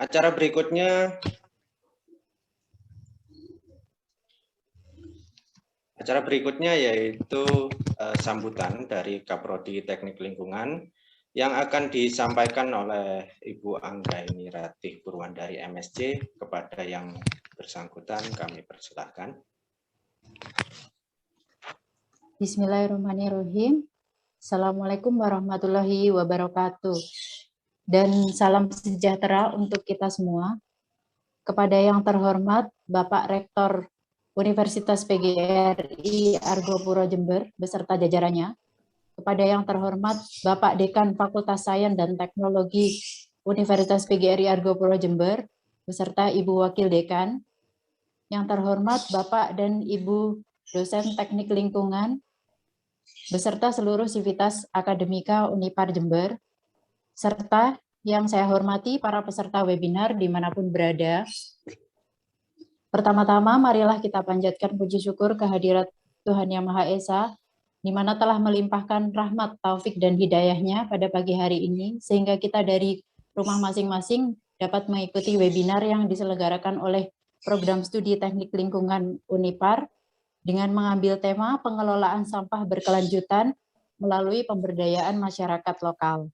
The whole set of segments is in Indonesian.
Acara berikutnya yaitu sambutan dari Kaprodi Teknik Lingkungan yang akan disampaikan oleh Ibu Anggraini Ratih Purwandari MSc. Kepada yang bersangkutan kami persilahkan. Bismillahirrahmanirrahim. Assalamualaikum warahmatullahi wabarakatuh. Dan salam sejahtera untuk kita semua. Kepada yang terhormat Bapak Rektor Universitas PGRI Argopuro Jember beserta jajarannya. Kepada yang terhormat Bapak Dekan Fakultas Sains dan Teknologi Universitas PGRI Argopuro Jember beserta Ibu Wakil Dekan. Yang terhormat Bapak dan Ibu dosen Teknik Lingkungan beserta seluruh sivitas akademika Unipar Jember, serta yang saya hormati para peserta webinar dimanapun berada. Pertama-tama marilah kita panjatkan puji syukur kehadirat Tuhan Yang Maha Esa, di mana telah melimpahkan rahmat, taufik, dan hidayahnya pada pagi hari ini, sehingga kita dari rumah masing-masing dapat mengikuti webinar yang diselenggarakan oleh Program Studi Teknik Lingkungan Unipar, dengan mengambil tema pengelolaan sampah berkelanjutan melalui pemberdayaan masyarakat lokal.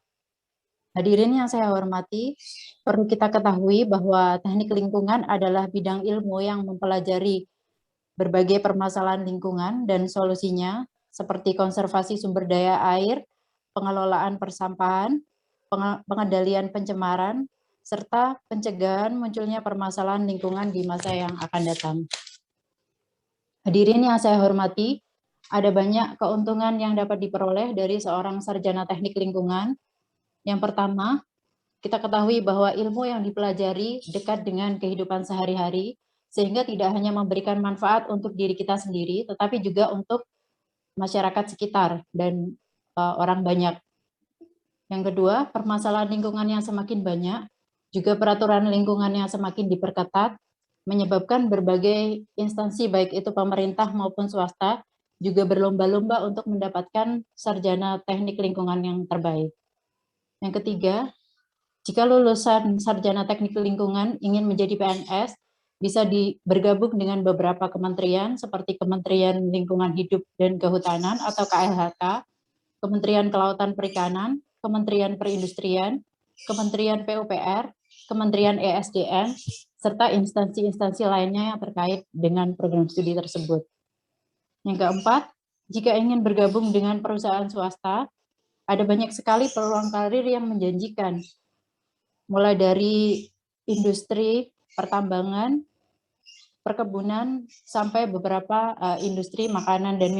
Hadirin yang saya hormati, perlu kita ketahui bahwa teknik lingkungan adalah bidang ilmu yang mempelajari berbagai permasalahan lingkungan dan solusinya, seperti konservasi sumber daya air, pengelolaan persampahan, pengendalian pencemaran, serta pencegahan munculnya permasalahan lingkungan di masa yang akan datang. Hadirin yang saya hormati, ada banyak keuntungan yang dapat diperoleh dari seorang sarjana teknik lingkungan. Yang pertama, kita ketahui bahwa ilmu yang dipelajari dekat dengan kehidupan sehari-hari, sehingga tidak hanya memberikan manfaat untuk diri kita sendiri, tetapi juga untuk masyarakat sekitar dan orang banyak. Yang kedua, permasalahan lingkungan yang semakin banyak, juga peraturan lingkungan yang semakin diperketat, menyebabkan berbagai instansi, baik itu pemerintah maupun swasta, juga berlomba-lomba untuk mendapatkan sarjana teknik lingkungan yang terbaik. Yang ketiga, jika lulusan sarjana teknik lingkungan ingin menjadi PNS, bisa bergabung dengan beberapa kementerian seperti Kementerian Lingkungan Hidup dan Kehutanan atau KLHK, Kementerian Kelautan Perikanan, Kementerian Perindustrian, Kementerian PUPR, Kementerian ESDM, serta instansi-instansi lainnya yang terkait dengan program studi tersebut. Yang keempat, jika ingin bergabung dengan perusahaan swasta, ada banyak sekali peluang karir yang menjanjikan, mulai dari industri pertambangan, perkebunan, sampai beberapa industri makanan dan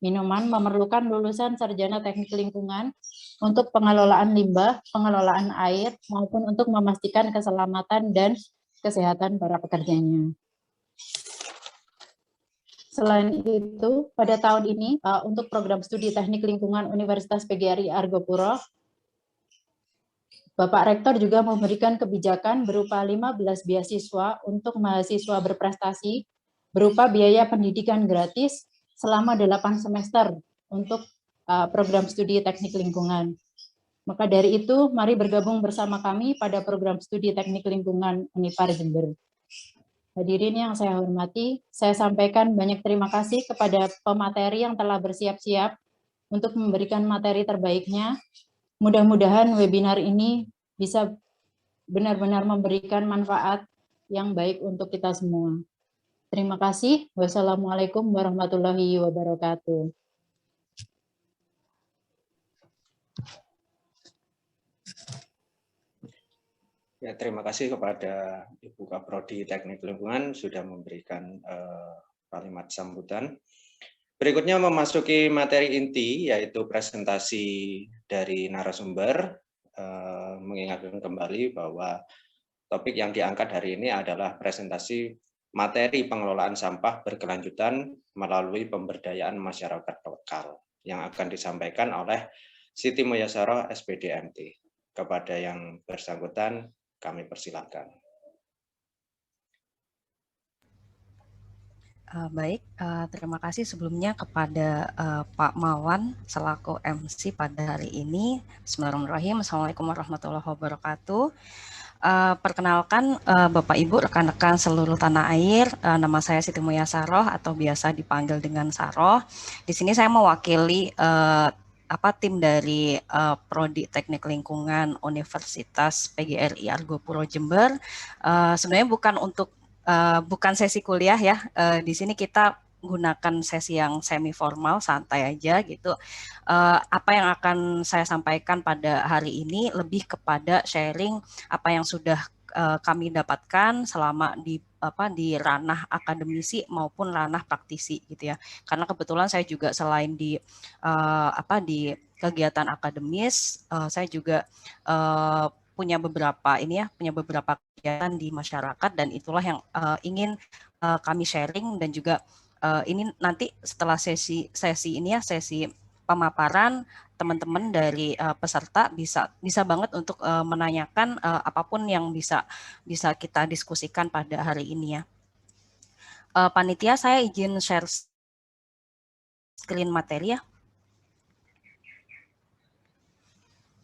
minuman memerlukan lulusan sarjana teknik lingkungan untuk pengelolaan limbah, pengelolaan air, maupun untuk memastikan keselamatan dan kesehatan para pekerjanya. Selain itu, pada tahun ini untuk program studi teknik lingkungan Universitas PGRI Argopuro, Bapak Rektor juga memberikan kebijakan berupa 15 beasiswa untuk mahasiswa berprestasi berupa biaya pendidikan gratis selama 8 semester untuk program studi teknik lingkungan. Maka dari itu, mari bergabung bersama kami pada program studi teknik lingkungan Unipar Jember. Hadirin yang saya hormati, saya sampaikan banyak terima kasih kepada pemateri yang telah bersiap-siap untuk memberikan materi terbaiknya. Mudah-mudahan webinar ini bisa benar-benar memberikan manfaat yang baik untuk kita semua. Terima kasih. Wassalamualaikum warahmatullahi wabarakatuh. Ya, terima kasih kepada Ibu Kaprodi Teknik Lingkungan sudah memberikan kalimat sambutan. Berikutnya memasuki materi inti, yaitu presentasi dari narasumber. Mengingatkan kembali bahwa topik yang diangkat hari ini adalah presentasi materi pengelolaan sampah berkelanjutan melalui pemberdayaan masyarakat lokal yang akan disampaikan oleh Siti Mulyasara, SPD MT. Kepada yang bersangkutan, kami persilakan. Baik, terima kasih sebelumnya kepada Pak Mawan selaku MC pada hari ini. Bismillahirrahmanirrahim. Assalamualaikum warahmatullahi wabarakatuh. Perkenalkan Bapak Ibu, rekan-rekan seluruh tanah air, nama saya Siti Muya Saroh atau biasa dipanggil dengan Saroh. Di sini saya mewakili tim dari Prodi Teknik Lingkungan Universitas PGRI Argopuro Jember. Sebenarnya bukan sesi kuliah ya. Di sini kita gunakan sesi yang semi formal, santai aja gitu. Apa yang akan saya sampaikan pada hari ini lebih kepada sharing apa yang sudah kami dapatkan selama di ranah akademisi maupun ranah praktisi gitu ya. Karena kebetulan saya juga selain di kegiatan akademis, saya juga punya beberapa kegiatan di masyarakat, dan itulah yang ingin kami sharing. Dan juga ini nanti setelah sesi ini ya, sesi pemaparan, teman-teman dari peserta bisa banget untuk menanyakan apapun yang bisa kita diskusikan pada hari ini ya. Panitia, saya izin share screen materi ya.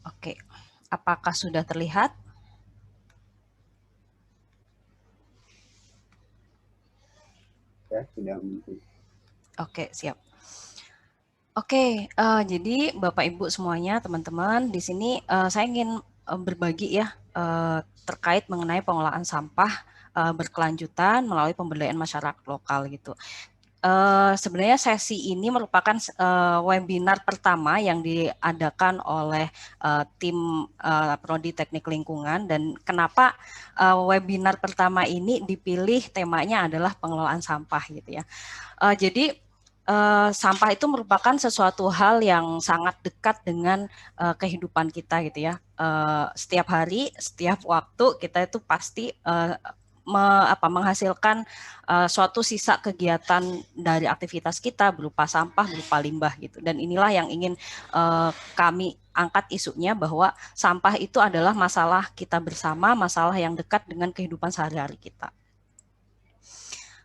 Oke, apakah sudah terlihat? Ya, sudah muncul. Oke, siap. Oke, jadi Bapak Ibu semuanya, teman-teman, di sini saya ingin berbagi ya terkait mengenai pengolahan sampah berkelanjutan melalui pemberdayaan masyarakat lokal gitu. Sebenarnya sesi ini merupakan webinar pertama yang diadakan oleh tim Prodi Teknik Lingkungan. Dan kenapa webinar pertama ini dipilih temanya adalah pengelolaan sampah gitu ya. Jadi sampah itu merupakan sesuatu hal yang sangat dekat dengan kehidupan kita gitu ya. Setiap hari, setiap waktu kita itu pasti menghasilkan suatu sisa kegiatan dari aktivitas kita berupa sampah, berupa limbah gitu. Dan inilah yang ingin kami angkat isunya, bahwa sampah itu adalah masalah kita bersama, masalah yang dekat dengan kehidupan sehari-hari kita.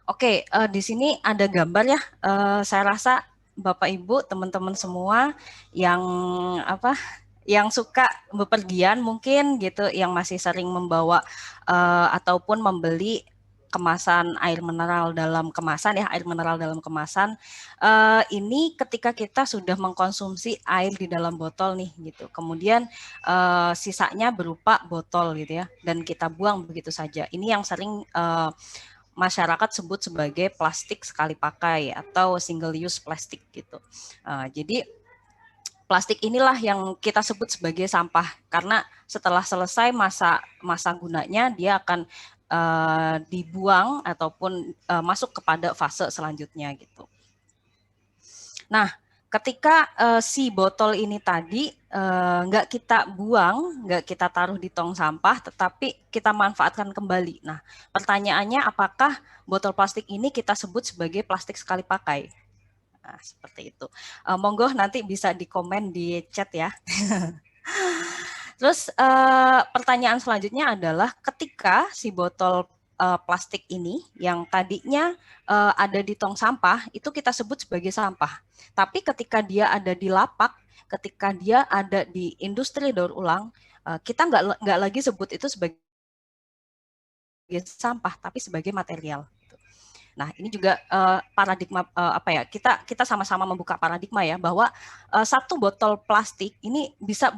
Oke, di sini ada gambar ya. Saya rasa Bapak Ibu, teman-teman semua yang suka bepergian mungkin gitu, yang masih sering membawa ataupun membeli kemasan air mineral dalam kemasan ya, air mineral dalam kemasan. Ini ketika kita sudah mengkonsumsi air di dalam botol nih gitu, kemudian sisanya berupa botol gitu ya, dan kita buang begitu saja. Ini yang sering masyarakat sebut sebagai plastik sekali pakai atau single use plastik gitu. Jadi plastik inilah yang kita sebut sebagai sampah, karena setelah selesai masa gunanya dia akan dibuang ataupun masuk kepada fase selanjutnya gitu. Nah, ketika si botol ini tadi nggak kita buang, nggak kita taruh di tong sampah, tetapi kita manfaatkan kembali. Nah, pertanyaannya, apakah botol plastik ini kita sebut sebagai plastik sekali pakai? Nah, seperti itu. Monggo nanti bisa dikomen di chat ya. Terus pertanyaan selanjutnya adalah, ketika si botol plastik ini yang tadinya ada di tong sampah, itu kita sebut sebagai sampah. Tapi ketika dia ada di lapak, ketika dia ada di industri daur ulang, kita nggak lagi sebut itu sebagai sampah, tapi sebagai material. Nah, ini juga paradigma kita sama-sama membuka paradigma ya, bahwa satu botol plastik ini bisa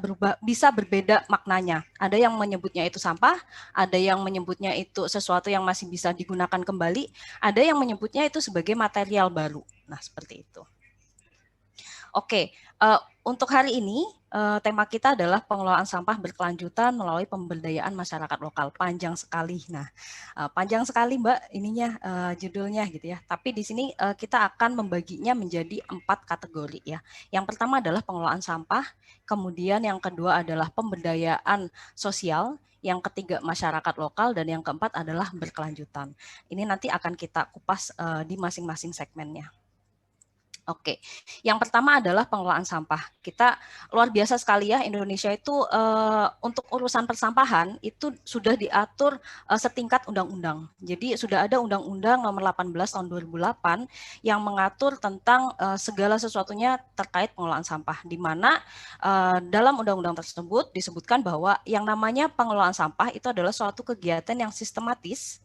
berbeda maknanya. Ada yang menyebutnya itu sampah, ada yang menyebutnya itu sesuatu yang masih bisa digunakan kembali, ada yang menyebutnya itu sebagai material baru. Nah, seperti itu. Oke, untuk hari ini tema kita adalah pengelolaan sampah berkelanjutan melalui pemberdayaan masyarakat lokal. Panjang sekali. Nah, panjang sekali Mbak ininya judulnya gitu ya. Tapi di sini kita akan membaginya menjadi 4 kategori ya. Yang pertama adalah pengelolaan sampah, kemudian yang kedua adalah pemberdayaan sosial, yang ketiga masyarakat lokal, dan yang keempat adalah berkelanjutan. Ini nanti akan kita kupas di masing-masing segmennya. Oke, yang pertama adalah pengelolaan sampah. Kita luar biasa sekali ya, Indonesia itu untuk urusan persampahan itu sudah diatur setingkat undang-undang. Jadi sudah ada Undang-Undang Nomor 18 Tahun 2008 yang mengatur tentang segala sesuatunya terkait pengelolaan sampah, di mana dalam undang-undang tersebut disebutkan bahwa yang namanya pengelolaan sampah itu adalah suatu kegiatan yang sistematis,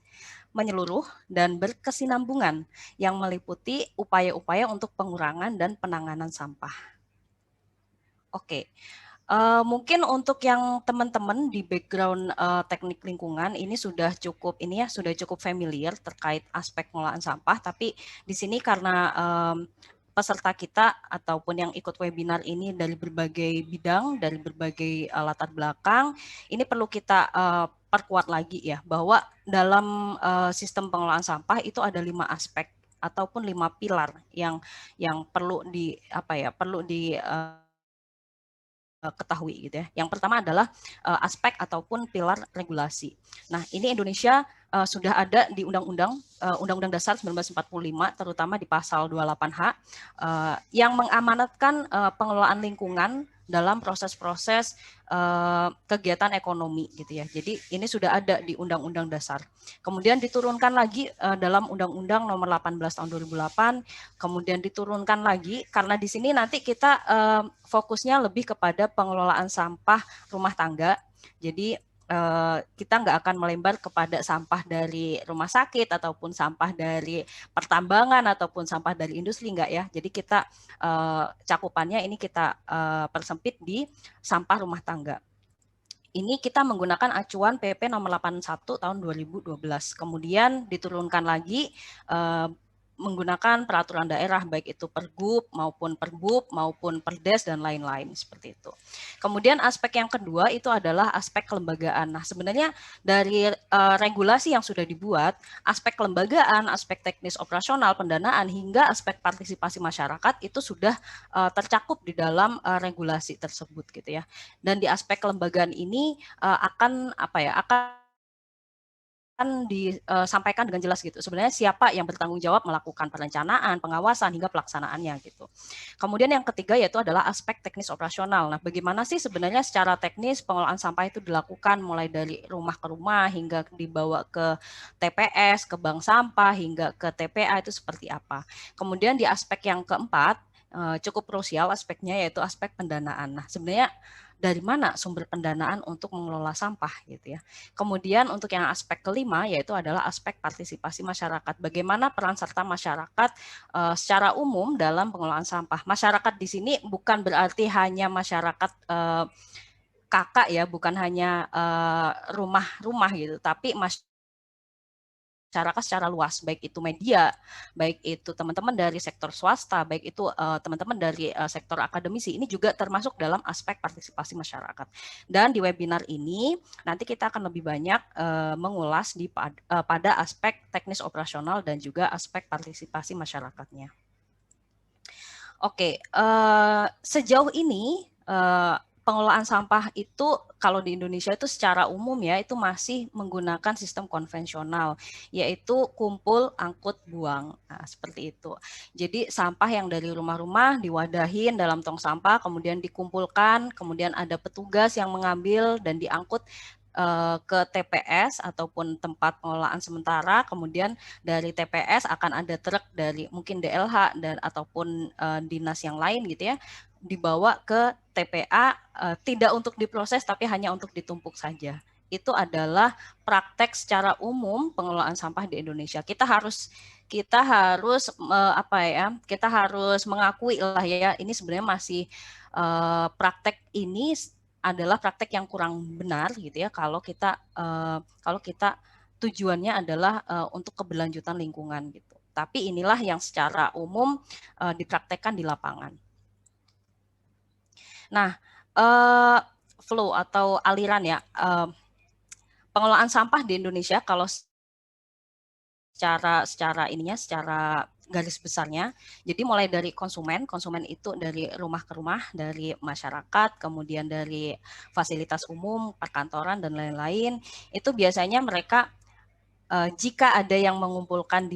menyeluruh, dan berkesinambungan yang meliputi upaya-upaya untuk pengurangan dan penanganan sampah. Oke, mungkin untuk yang teman-teman di background teknik lingkungan ini sudah cukup familiar terkait aspek pengelolaan sampah, tapi di sini karena peserta kita ataupun yang ikut webinar ini dari berbagai bidang, dari berbagai latar belakang, ini perlu kita perkuat lagi ya, bahwa dalam sistem pengelolaan sampah itu ada 5 aspek ataupun 5 pilar yang perlu ketahui gitu ya. Yang pertama adalah aspek ataupun pilar regulasi. Nah, ini Indonesia sudah ada di Undang-Undang Dasar 1945, terutama di pasal 28H, yang mengamanatkan pengelolaan lingkungan dalam proses-proses kegiatan ekonomi gitu ya. Jadi ini sudah ada di Undang-Undang Dasar. Kemudian diturunkan lagi dalam Undang-Undang Nomor 18 Tahun 2008, kemudian diturunkan lagi karena di sini nanti kita fokusnya lebih kepada pengelolaan sampah rumah tangga. Jadi kita nggak akan melebar kepada sampah dari rumah sakit ataupun sampah dari pertambangan ataupun sampah dari industri, enggak ya. Jadi kita cakupannya ini kita persempit di sampah rumah tangga. Ini kita menggunakan acuan PP nomor 81 tahun 2012. Kemudian diturunkan lagi menggunakan peraturan daerah, baik itu Pergub maupun Perbub maupun Perdes dan lain-lain seperti itu. Kemudian aspek yang kedua itu adalah aspek kelembagaan. Nah, sebenarnya dari regulasi yang sudah dibuat, aspek kelembagaan, aspek teknis operasional, pendanaan hingga aspek partisipasi masyarakat itu sudah tercakup di dalam regulasi tersebut gitu ya. Dan di aspek kelembagaan ini akan disampaikan dengan jelas gitu. Sebenarnya siapa yang bertanggung jawab melakukan perencanaan, pengawasan, hingga pelaksanaannya gitu. Kemudian yang ketiga yaitu adalah aspek teknis operasional. Nah, bagaimana sih sebenarnya secara teknis pengelolaan sampah itu dilakukan mulai dari rumah ke rumah hingga dibawa ke TPS, ke bank sampah, hingga ke TPA itu seperti apa. Kemudian di aspek yang keempat, cukup krusial aspeknya yaitu aspek pendanaan. Nah, sebenarnya dari mana sumber pendanaan untuk mengelola sampah gitu ya. Kemudian untuk yang aspek kelima yaitu adalah aspek partisipasi masyarakat. Bagaimana peran serta masyarakat secara umum dalam pengelolaan sampah. Masyarakat di sini bukan berarti hanya masyarakat kakak ya, bukan hanya rumah-rumah gitu, tapi masyarakat secara luas, baik itu media, baik itu teman-teman dari sektor swasta, baik itu teman-teman dari sektor akademisi, ini juga termasuk dalam aspek partisipasi masyarakat. Dan di webinar ini nanti kita akan lebih banyak mengulas pada aspek teknis operasional dan juga aspek partisipasi masyarakatnya. Oke, sejauh ini pengelolaan sampah itu kalau di Indonesia itu secara umum ya itu masih menggunakan sistem konvensional, yaitu kumpul, angkut, buang. Nah, seperti itu. Jadi sampah yang dari rumah-rumah diwadahin dalam tong sampah, kemudian dikumpulkan, kemudian ada petugas yang mengambil dan diangkut ke TPS ataupun tempat pengelolaan sementara, kemudian dari TPS akan ada truk dari mungkin DLH dan ataupun dinas yang lain gitu ya, dibawa ke TPA tidak untuk diproses tapi hanya untuk ditumpuk saja. Itu adalah praktek secara umum pengelolaan sampah di Indonesia. Kita harus mengakui lah ya, ini sebenarnya masih praktek ini adalah praktek yang kurang benar gitu ya kalau kita tujuannya adalah untuk keberlanjutan lingkungan gitu. Tapi inilah yang secara umum dipraktekkan di lapangan. Nah, flow atau aliran ya, pengelolaan sampah di Indonesia kalau secara garis besarnya, jadi mulai dari konsumen itu dari rumah ke rumah, dari masyarakat, kemudian dari fasilitas umum, perkantoran dan lain-lain, itu biasanya mereka jika ada yang mengumpulkan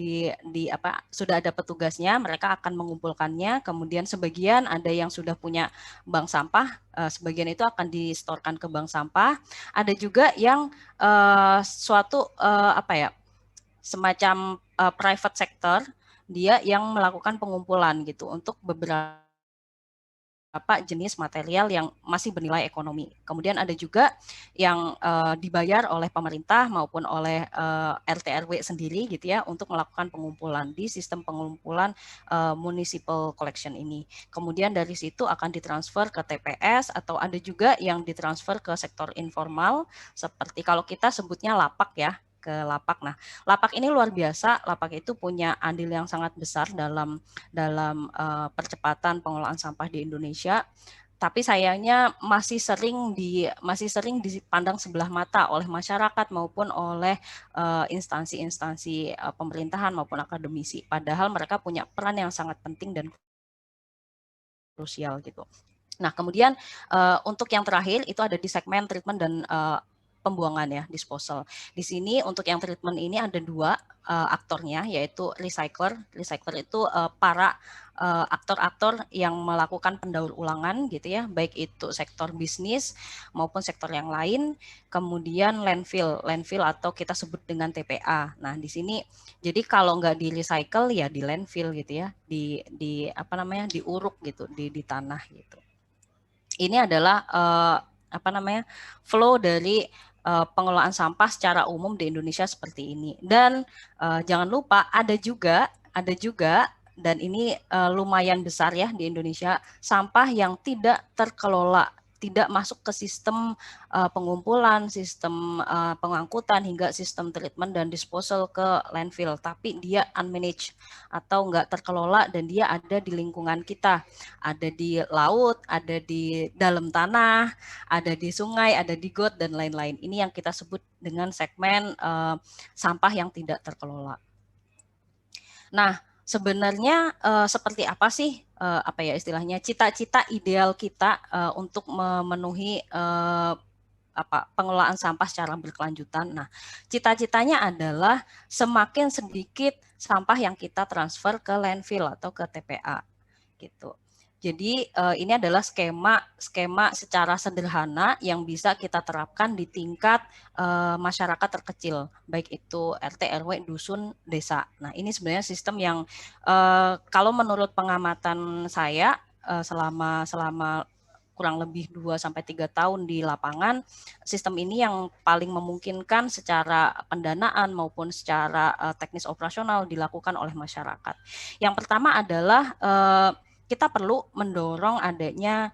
sudah ada petugasnya, mereka akan mengumpulkannya. Kemudian sebagian ada yang sudah punya bank sampah, sebagian itu akan distorkan ke bank sampah. Ada juga yang semacam private sector, dia yang melakukan pengumpulan gitu untuk beberapa jenis material yang masih bernilai ekonomi. Kemudian ada juga yang dibayar oleh pemerintah maupun oleh RT RW sendiri gitu ya untuk melakukan pengumpulan di sistem pengumpulan municipal collection ini. Kemudian dari situ akan ditransfer ke TPS atau ada juga yang ditransfer ke sektor informal seperti kalau kita sebutnya lapak ya, ke lapak. Nah, lapak ini luar biasa. Lapak itu punya andil yang sangat besar dalam percepatan pengelolaan sampah di Indonesia. Tapi sayangnya masih sering dipandang sebelah mata oleh masyarakat maupun oleh instansi-instansi pemerintahan maupun akademisi. Padahal mereka punya peran yang sangat penting dan krusial gitu. Nah, kemudian untuk yang terakhir itu ada di segmen treatment dan pembuangan ya, disposal. Di sini untuk yang treatment ini ada dua aktornya, yaitu recycler. Recycler itu para aktor-aktor yang melakukan pendaur ulangan gitu ya, baik itu sektor bisnis maupun sektor yang lain. Kemudian landfill atau kita sebut dengan TPA. Nah, di sini jadi kalau nggak di recycle ya di landfill gitu ya, diuruk gitu di tanah gitu. Ini adalah flow dari pengelolaan sampah secara umum di Indonesia seperti ini. Dan jangan lupa ada juga dan ini lumayan besar ya di Indonesia, sampah yang tidak terkelola, tidak masuk ke sistem pengumpulan, sistem pengangkutan hingga sistem treatment dan disposal ke landfill, tapi dia unmanaged atau nggak terkelola dan dia ada di lingkungan kita, ada di laut, ada di dalam tanah, ada di sungai, ada di got dan lain-lain. Ini yang kita sebut dengan segmen sampah yang tidak terkelola. Nah, sebenarnya seperti apa sih istilahnya cita-cita ideal kita untuk memenuhi pengelolaan sampah secara berkelanjutan. Nah, cita-citanya adalah semakin sedikit sampah yang kita transfer ke landfill atau ke TPA gitu. Jadi ini adalah skema secara sederhana yang bisa kita terapkan di tingkat masyarakat terkecil, baik itu RT, RW, dusun, desa. Nah, ini sebenarnya sistem yang kalau menurut pengamatan saya selama kurang lebih 2-3 tahun di lapangan, sistem ini yang paling memungkinkan secara pendanaan maupun secara teknis operasional dilakukan oleh masyarakat. Yang pertama adalah kita perlu mendorong adanya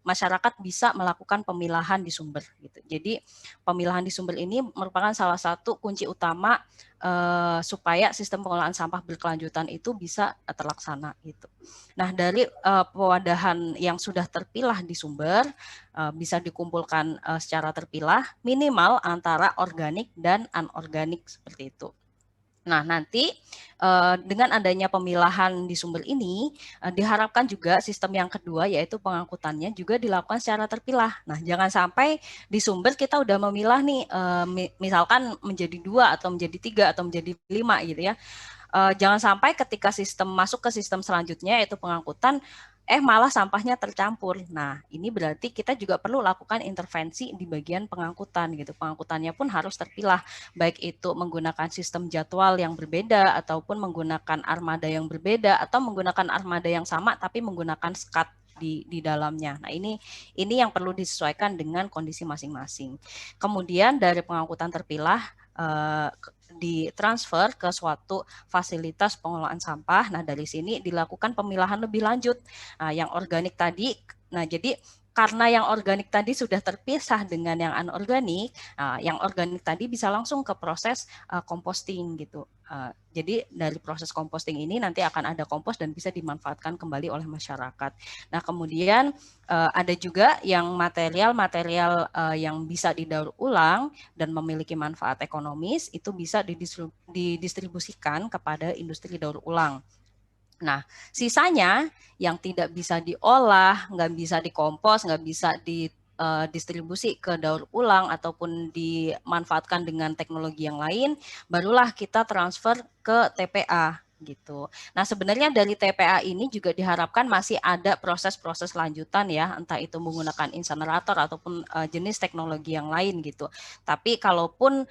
masyarakat bisa melakukan pemilahan di sumber gitu. Jadi pemilahan di sumber ini merupakan salah satu kunci utama supaya sistem pengelolaan sampah berkelanjutan itu bisa terlaksana gitu. Nah, dari pewadahan yang sudah terpilah di sumber bisa dikumpulkan secara terpilah minimal antara organik dan anorganik seperti itu. Nah, nanti dengan adanya pemilahan di sumber ini, diharapkan juga sistem yang kedua yaitu pengangkutannya juga dilakukan secara terpilah. Nah, jangan sampai di sumber kita udah memilah nih, misalkan menjadi 2 atau menjadi 3 atau menjadi 5 gitu ya. Jangan sampai ketika sistem masuk ke sistem selanjutnya yaitu pengangkutan, malah sampahnya tercampur. Nah, ini berarti kita juga perlu lakukan intervensi di bagian pengangkutan gitu. Pengangkutannya pun harus terpilah, baik itu menggunakan sistem jadwal yang berbeda ataupun menggunakan armada yang berbeda atau menggunakan armada yang sama tapi menggunakan SCAT di dalamnya. Nah, ini yang perlu disesuaikan dengan kondisi masing-masing. Kemudian dari pengangkutan terpilah ditransfer ke suatu fasilitas pengelolaan sampah. Nah, dari sini dilakukan pemilahan lebih lanjut. Nah, yang organik tadi, nah jadi karena yang organik tadi sudah terpisah dengan yang anorganik, yang organik tadi bisa langsung ke proses composting gitu. Jadi dari proses composting ini nanti akan ada kompos dan bisa dimanfaatkan kembali oleh masyarakat. Nah, kemudian ada juga yang material-material yang bisa didaur ulang dan memiliki manfaat ekonomis itu bisa didistribusikan kepada industri daur ulang. Nah, sisanya yang tidak bisa diolah, nggak bisa dikompos, nggak bisa distribusi ke daur ulang ataupun dimanfaatkan dengan teknologi yang lain, barulah kita transfer ke TPA gitu. Nah, sebenarnya dari TPA ini juga diharapkan masih ada proses-proses lanjutan ya, entah itu menggunakan insinerator ataupun jenis teknologi yang lain gitu. Tapi kalaupun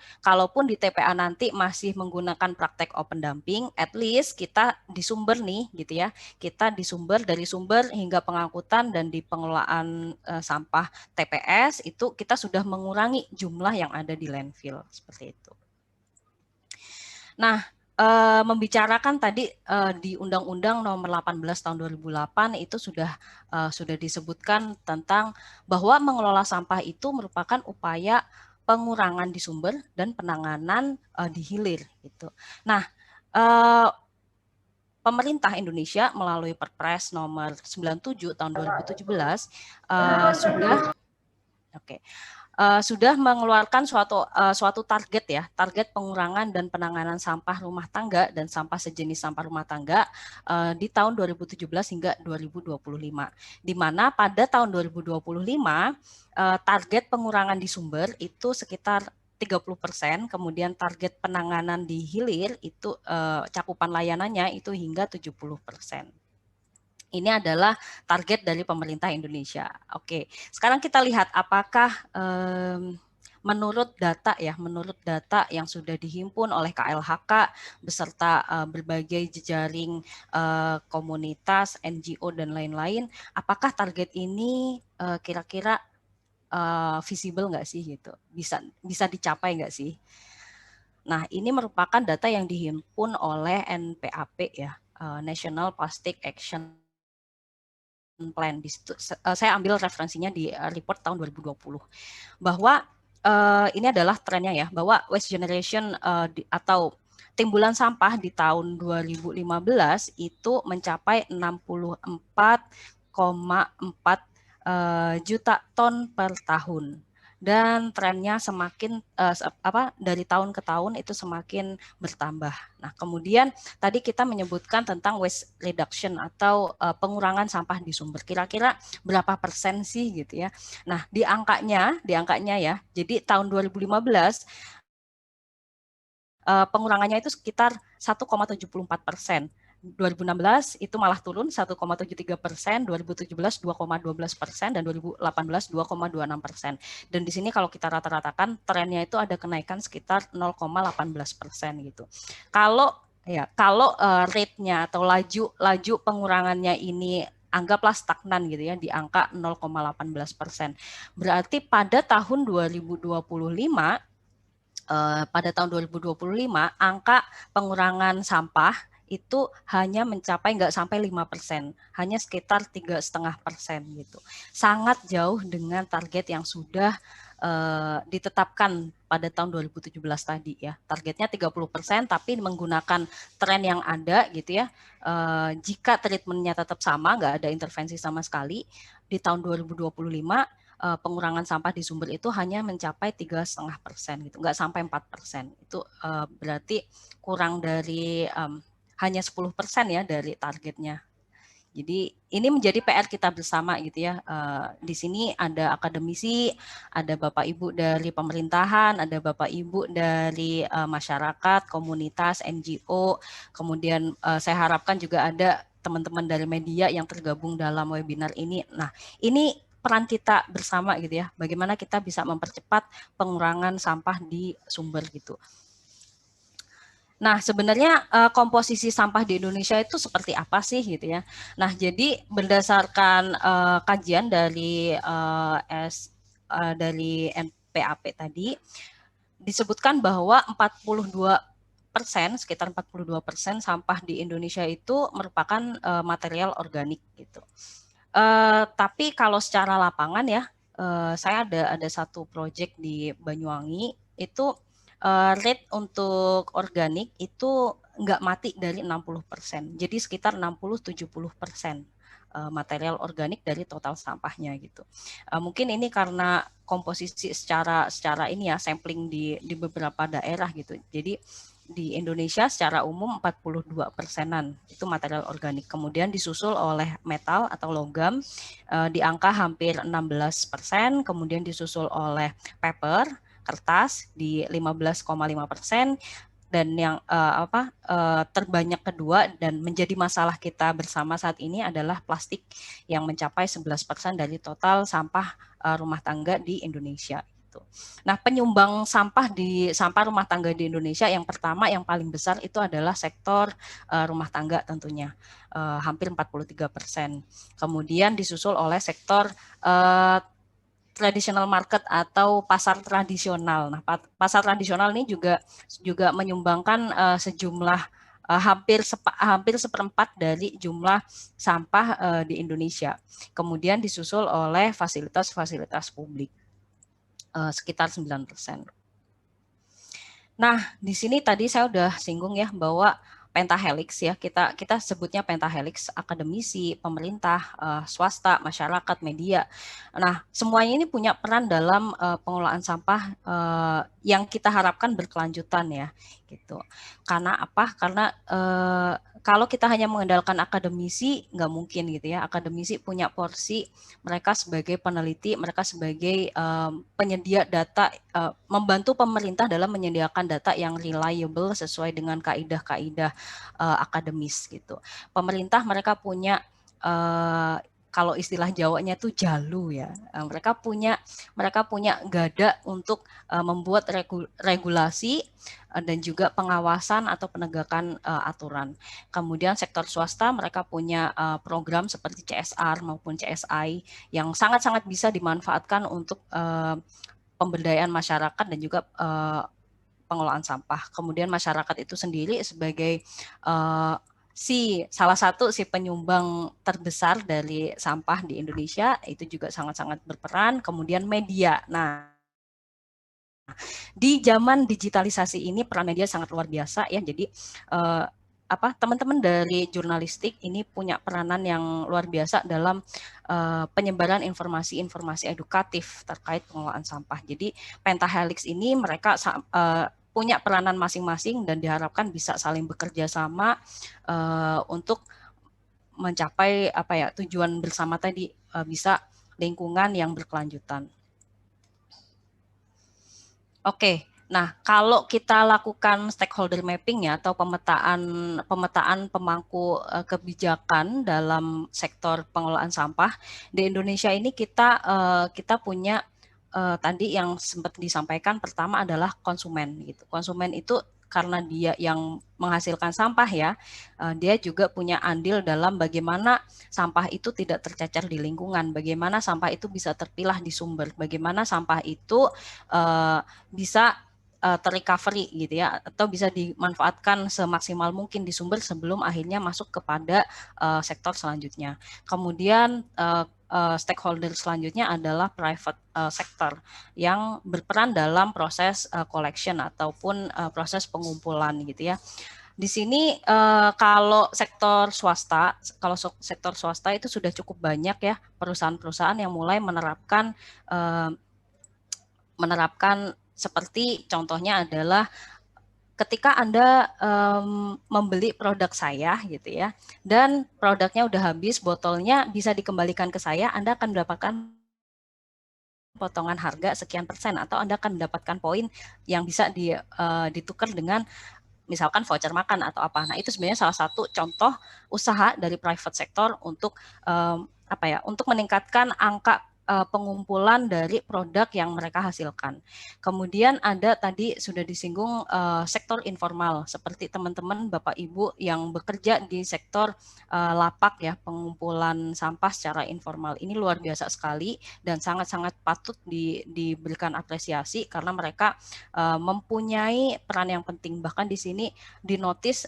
di TPA nanti masih menggunakan praktek open dumping, at least kita di sumber nih gitu ya. Kita di sumber, dari sumber hingga pengangkutan dan di pengelolaan sampah TPS itu kita sudah mengurangi jumlah yang ada di landfill seperti itu. Nah, membicarakan tadi di Undang-Undang Nomor 18 Tahun 2008 itu sudah disebutkan tentang bahwa mengelola sampah itu merupakan upaya pengurangan di sumber dan penanganan di hilir gitu. Nah, pemerintah Indonesia melalui Perpres Nomor 97 Tahun 2017 sudah mengeluarkan suatu target ya, target pengurangan dan penanganan sampah rumah tangga dan sampah sejenis sampah rumah tangga di tahun 2017 hingga 2025. Di mana pada tahun 2025 target pengurangan di sumber itu sekitar 30%, kemudian target penanganan di hilir itu cakupan layanannya itu hingga 70%. Ini adalah target dari pemerintah Indonesia. Oke, sekarang kita lihat apakah menurut data yang sudah dihimpun oleh KLHK beserta berbagai jejaring komunitas, NGO dan lain-lain, apakah target ini kira-kira visible nggak sih gitu? Bisa dicapai nggak sih? Nah, ini merupakan data yang dihimpun oleh NPAP ya, National Plastic Action Plan. Di situ saya ambil referensinya di report tahun 2020 bahwa ini adalah trennya ya, bahwa waste generation atau timbulan sampah di tahun 2015 itu mencapai 64,4 juta ton per tahun. Dan trennya semakin dari tahun ke tahun itu semakin bertambah. Nah, kemudian tadi kita menyebutkan tentang waste reduction atau pengurangan sampah di sumber. Kira-kira berapa persen sih gitu ya? Nah, di angkanya ya. Jadi tahun 2015 pengurangannya itu sekitar 1,74%. 2016 itu malah turun 1,73%, 2017 2,12%, dan 2018 2,26%. Dan di sini kalau kita rata-ratakan trennya itu ada kenaikan sekitar 0,18% gitu. Kalau rate-nya atau laju pengurangannya ini anggaplah stagnan gitu ya di angka 0,18%. Berarti pada tahun 2025 angka pengurangan sampah itu hanya mencapai nggak sampai 5%, hanya sekitar 3,5% gitu. Sangat jauh dengan target yang sudah ditetapkan pada tahun 2017 tadi ya. Targetnya 30%, tapi menggunakan tren yang ada gitu ya. Jika treatmentnya tetap sama, nggak ada intervensi sama sekali, di tahun 2025 pengurangan sampah di sumber itu hanya mencapai 3,5% gitu, nggak sampai 4%. Itu berarti kurang dari hanya 10% ya dari targetnya. Jadi ini menjadi PR kita bersama gitu ya. Di sini ada akademisi, ada Bapak Ibu dari pemerintahan, ada Bapak Ibu dari masyarakat, komunitas, NGO. Kemudian saya harapkan juga ada teman-teman dari media yang tergabung dalam webinar ini. Nah, ini peran kita bersama gitu ya. Bagaimana kita bisa mempercepat pengurangan sampah di sumber gitu. Nah, sebenarnya komposisi sampah di Indonesia itu seperti apa sih gitu ya. Nah, jadi berdasarkan kajian dari dari NPAP tadi disebutkan bahwa 42%, sekitar 42% sampah di Indonesia itu merupakan material organik gitu. Tapi kalau secara lapangan ya, saya ada satu proyek di Banyuwangi itu rate untuk organik itu nggak mati dari 60%. Jadi sekitar 60-70% material organik dari total sampahnya gitu. Mungkin ini karena komposisi secara ini ya, sampling di beberapa daerah gitu. Jadi di Indonesia secara umum 42%-an itu material organik. Kemudian disusul oleh metal atau logam di angka hampir 16%, kemudian disusul oleh paper, kertas di 15,5%. Dan yang terbanyak kedua dan menjadi masalah kita bersama saat ini adalah plastik yang mencapai 11% dari total sampah rumah tangga di Indonesia. Nah, penyumbang sampah rumah tangga di Indonesia yang pertama yang paling besar itu adalah sektor rumah tangga tentunya, hampir 43%. Kemudian disusul oleh sektor traditional market atau pasar tradisional. Nah, pasar tradisional ini juga menyumbangkan sejumlah hampir seperempat dari jumlah sampah di Indonesia. Kemudian disusul oleh fasilitas-fasilitas publik sekitar 9%. Nah, di sini tadi saya udah singgung ya bahwa pentahelix ya, kita sebutnya pentahelix, akademisi, pemerintah, swasta, masyarakat, media. Nah, semuanya ini punya peran dalam pengelolaan sampah yang kita harapkan berkelanjutan ya, gitu. Karena apa? Karena kalau kita hanya mengandalkan akademisi, nggak mungkin gitu ya. Akademisi punya porsi, mereka sebagai peneliti, mereka sebagai penyedia data, membantu pemerintah dalam menyediakan data yang reliable sesuai dengan kaidah-kaidah akademis gitu. Pemerintah mereka punya kalau istilah Jawanya itu jalu ya. Mereka punya gada untuk membuat regulasi dan juga pengawasan atau penegakan aturan. Kemudian sektor swasta mereka punya program seperti CSR maupun CSI yang sangat-sangat bisa dimanfaatkan untuk pemberdayaan masyarakat dan juga pengelolaan sampah. Kemudian masyarakat itu sendiri sebagai salah satu penyumbang terbesar dari sampah di Indonesia itu juga sangat-sangat berperan. Kemudian media. Nah, di zaman digitalisasi ini peran media sangat luar biasa ya. Jadi teman-teman dari jurnalistik ini punya peranan yang luar biasa dalam penyebaran informasi-informasi edukatif terkait pengelolaan sampah. Jadi pentahelix ini mereka punya peranan masing-masing dan diharapkan bisa saling bekerja sama untuk mencapai tujuan bersama tadi, bisa lingkungan yang berkelanjutan. Oke. Nah, kalau kita lakukan stakeholder mapping ya atau pemetaan pemangku kebijakan dalam sektor pengelolaan sampah di Indonesia ini kita punya tadi yang sempat disampaikan pertama adalah konsumen gitu. Konsumen itu karena dia yang menghasilkan sampah ya, dia juga punya andil dalam bagaimana sampah itu tidak tercecer di lingkungan, bagaimana sampah itu bisa terpilah di sumber, bagaimana sampah itu bisa terrecovery gitu ya, atau bisa dimanfaatkan semaksimal mungkin di sumber sebelum akhirnya masuk kepada sektor selanjutnya. Kemudian stakeholder selanjutnya adalah private sector yang berperan dalam proses collection ataupun proses pengumpulan gitu ya. Di sini kalau sektor swasta itu sudah cukup banyak ya perusahaan-perusahaan yang mulai menerapkan seperti contohnya adalah ketika Anda membeli produk saya gitu ya, dan produknya udah habis, botolnya bisa dikembalikan ke saya, Anda akan mendapatkan potongan harga sekian persen, atau Anda akan mendapatkan poin yang bisa ditukar dengan misalkan voucher makan atau apa. Nah, itu sebenarnya salah satu contoh usaha dari private sector untuk untuk meningkatkan angka pengumpulan dari produk yang mereka hasilkan. Kemudian ada tadi sudah disinggung sektor informal, seperti teman-teman Bapak Ibu yang bekerja di sektor lapak ya, pengumpulan sampah secara informal. Ini luar biasa sekali dan sangat-sangat patut diberikan apresiasi karena mereka mempunyai peran yang penting. Bahkan di sini dinotis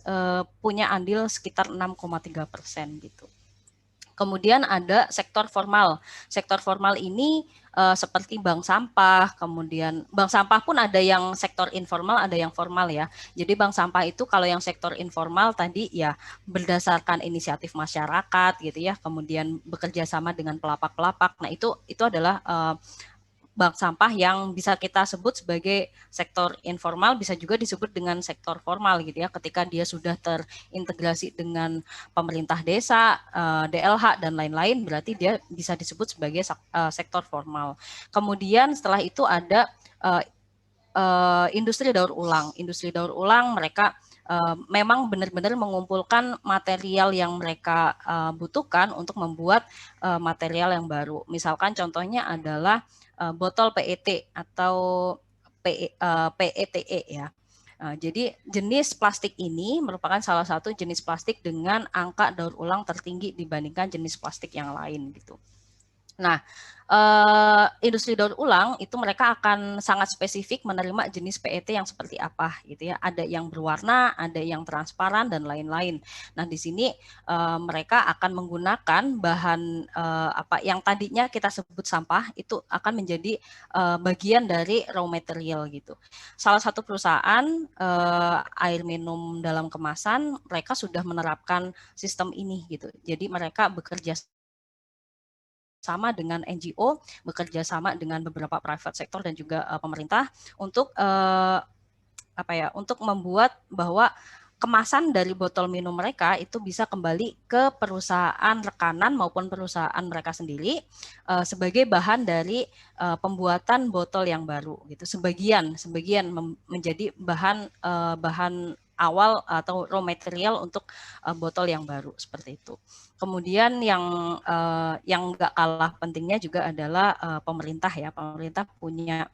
punya andil sekitar 6,3% gitu. Kemudian ada sektor formal. Sektor formal ini seperti bank sampah, kemudian bank sampah pun ada yang sektor informal, ada yang formal ya. Jadi bank sampah itu kalau yang sektor informal tadi ya berdasarkan inisiatif masyarakat gitu ya, kemudian bekerja sama dengan pelapak-pelapak. Nah, itu adalah bank sampah yang bisa kita sebut sebagai sektor informal, bisa juga disebut dengan sektor formal gitu ya, ketika dia sudah terintegrasi dengan pemerintah desa, DLH dan lain-lain, berarti dia bisa disebut sebagai sektor formal. Kemudian setelah itu ada industri daur ulang. Industri daur ulang mereka memang benar-benar mengumpulkan material yang mereka butuhkan untuk membuat material yang baru. Misalkan contohnya adalah botol PET atau PETE ya. Jadi jenis plastik ini merupakan salah satu jenis plastik dengan angka daur ulang tertinggi dibandingkan jenis plastik yang lain gitu. Nah, industri daur ulang itu mereka akan sangat spesifik menerima jenis PET yang seperti apa gitu ya. Ada yang berwarna, ada yang transparan dan lain-lain. Nah, di sini mereka akan menggunakan bahan apa yang tadinya kita sebut sampah itu akan menjadi bagian dari raw material gitu. Salah satu perusahaan air minum dalam kemasan mereka sudah menerapkan sistem ini gitu. Jadi mereka bekerja sama dengan NGO, bekerja sama dengan beberapa private sector dan juga pemerintah untuk untuk membuat bahwa kemasan dari botol minum mereka itu bisa kembali ke perusahaan rekanan maupun perusahaan mereka sendiri sebagai bahan dari pembuatan botol yang baru gitu. Sebagian menjadi bahan awal atau raw material untuk botol yang baru seperti itu. Kemudian yang nggak kalah pentingnya juga adalah pemerintah ya. Pemerintah punya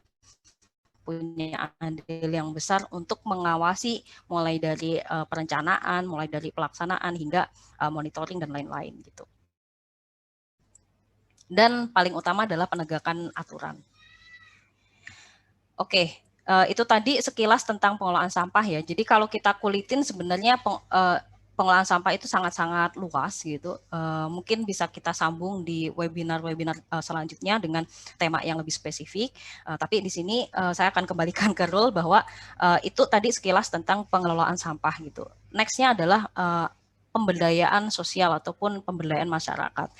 andil yang besar untuk mengawasi mulai dari perencanaan, mulai dari pelaksanaan hingga monitoring dan lain-lain gitu. Dan paling utama adalah penegakan aturan. Oke. Itu tadi sekilas tentang pengelolaan sampah ya. Jadi kalau kita kulitin sebenarnya pengelolaan sampah itu sangat-sangat luas gitu. Mungkin bisa kita sambung di webinar-webinar selanjutnya dengan tema yang lebih spesifik. Tapi di sini saya akan kembalikan ke Rul bahwa itu tadi sekilas tentang pengelolaan sampah gitu. Next-nya adalah pemberdayaan sosial ataupun pemberdayaan masyarakat.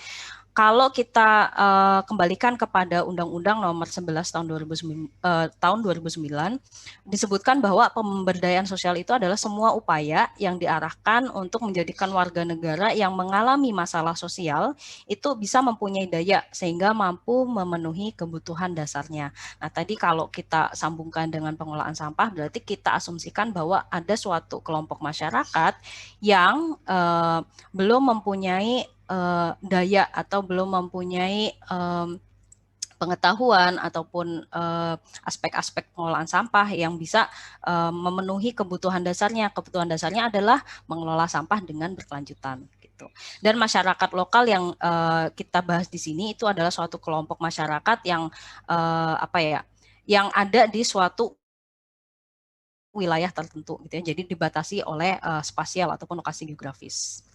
Kalau kita kembalikan kepada Undang-Undang Nomor 11 tahun 2009 disebutkan bahwa pemberdayaan sosial itu adalah semua upaya yang diarahkan untuk menjadikan warga negara yang mengalami masalah sosial itu bisa mempunyai daya sehingga mampu memenuhi kebutuhan dasarnya. Nah, tadi kalau kita sambungkan dengan pengelolaan sampah berarti kita asumsikan bahwa ada suatu kelompok masyarakat yang belum mempunyai daya atau belum mempunyai pengetahuan ataupun aspek-aspek pengelolaan sampah yang bisa memenuhi kebutuhan dasarnya. Kebutuhan dasarnya adalah mengelola sampah dengan berkelanjutan. Gitu. Dan masyarakat lokal yang kita bahas di sini itu adalah suatu kelompok masyarakat yang yang ada di suatu wilayah tertentu, gitu ya. Jadi dibatasi oleh spasial ataupun lokasi geografis.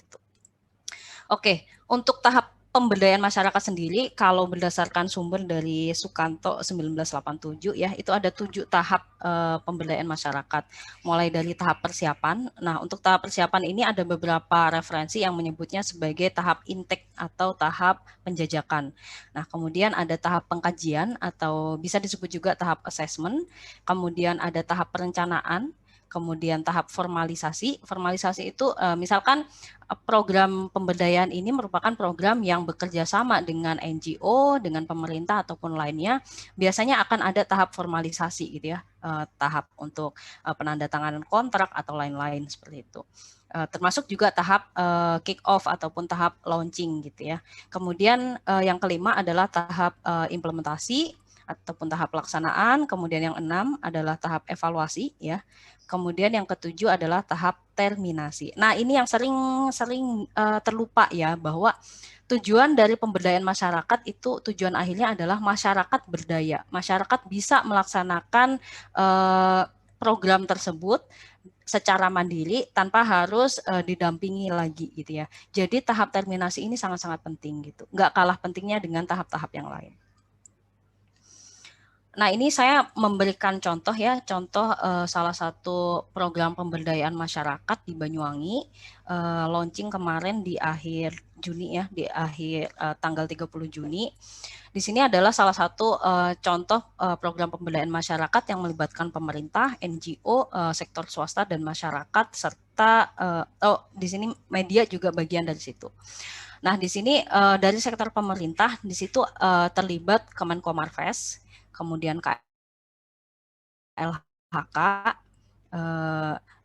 Oke, untuk tahap pemberdayaan masyarakat sendiri, kalau berdasarkan sumber dari Sukanto 1987 ya, itu ada 7 tahap pemberdayaan masyarakat. Mulai dari tahap persiapan. Nah, untuk tahap persiapan ini ada beberapa referensi yang menyebutnya sebagai tahap intake atau tahap penjajakan. Nah, kemudian ada tahap pengkajian atau bisa disebut juga tahap assessment. Kemudian ada tahap perencanaan. Kemudian tahap formalisasi. Formalisasi itu misalkan program pemberdayaan ini merupakan program yang bekerja sama dengan NGO, dengan pemerintah ataupun lainnya. Biasanya akan ada tahap formalisasi gitu ya, tahap untuk penandatanganan kontrak atau lain-lain seperti itu. Termasuk juga tahap kick off ataupun tahap launching gitu ya. Kemudian yang kelima adalah tahap implementasi ataupun tahap pelaksanaan. Kemudian yang 6 adalah tahap evaluasi ya. Kemudian yang ketujuh adalah tahap terminasi. Nah, ini yang sering terlupa ya, bahwa tujuan dari pemberdayaan masyarakat itu tujuan akhirnya adalah masyarakat berdaya. Masyarakat bisa melaksanakan program tersebut secara mandiri tanpa harus didampingi lagi gitu ya. Jadi tahap terminasi ini sangat-sangat penting gitu. Nggak kalah pentingnya dengan tahap-tahap yang lain. Nah, ini saya memberikan contoh ya, contoh salah satu program pemberdayaan masyarakat di Banyuwangi, launching kemarin di akhir Juni ya, di akhir tanggal 30 Juni. Di sini adalah salah satu contoh program pemberdayaan masyarakat yang melibatkan pemerintah, NGO, sektor swasta dan masyarakat serta di sini media juga bagian dari situ. Nah, di sini dari sektor pemerintah di situ terlibat Kemenkomarves, kemudian KLHK,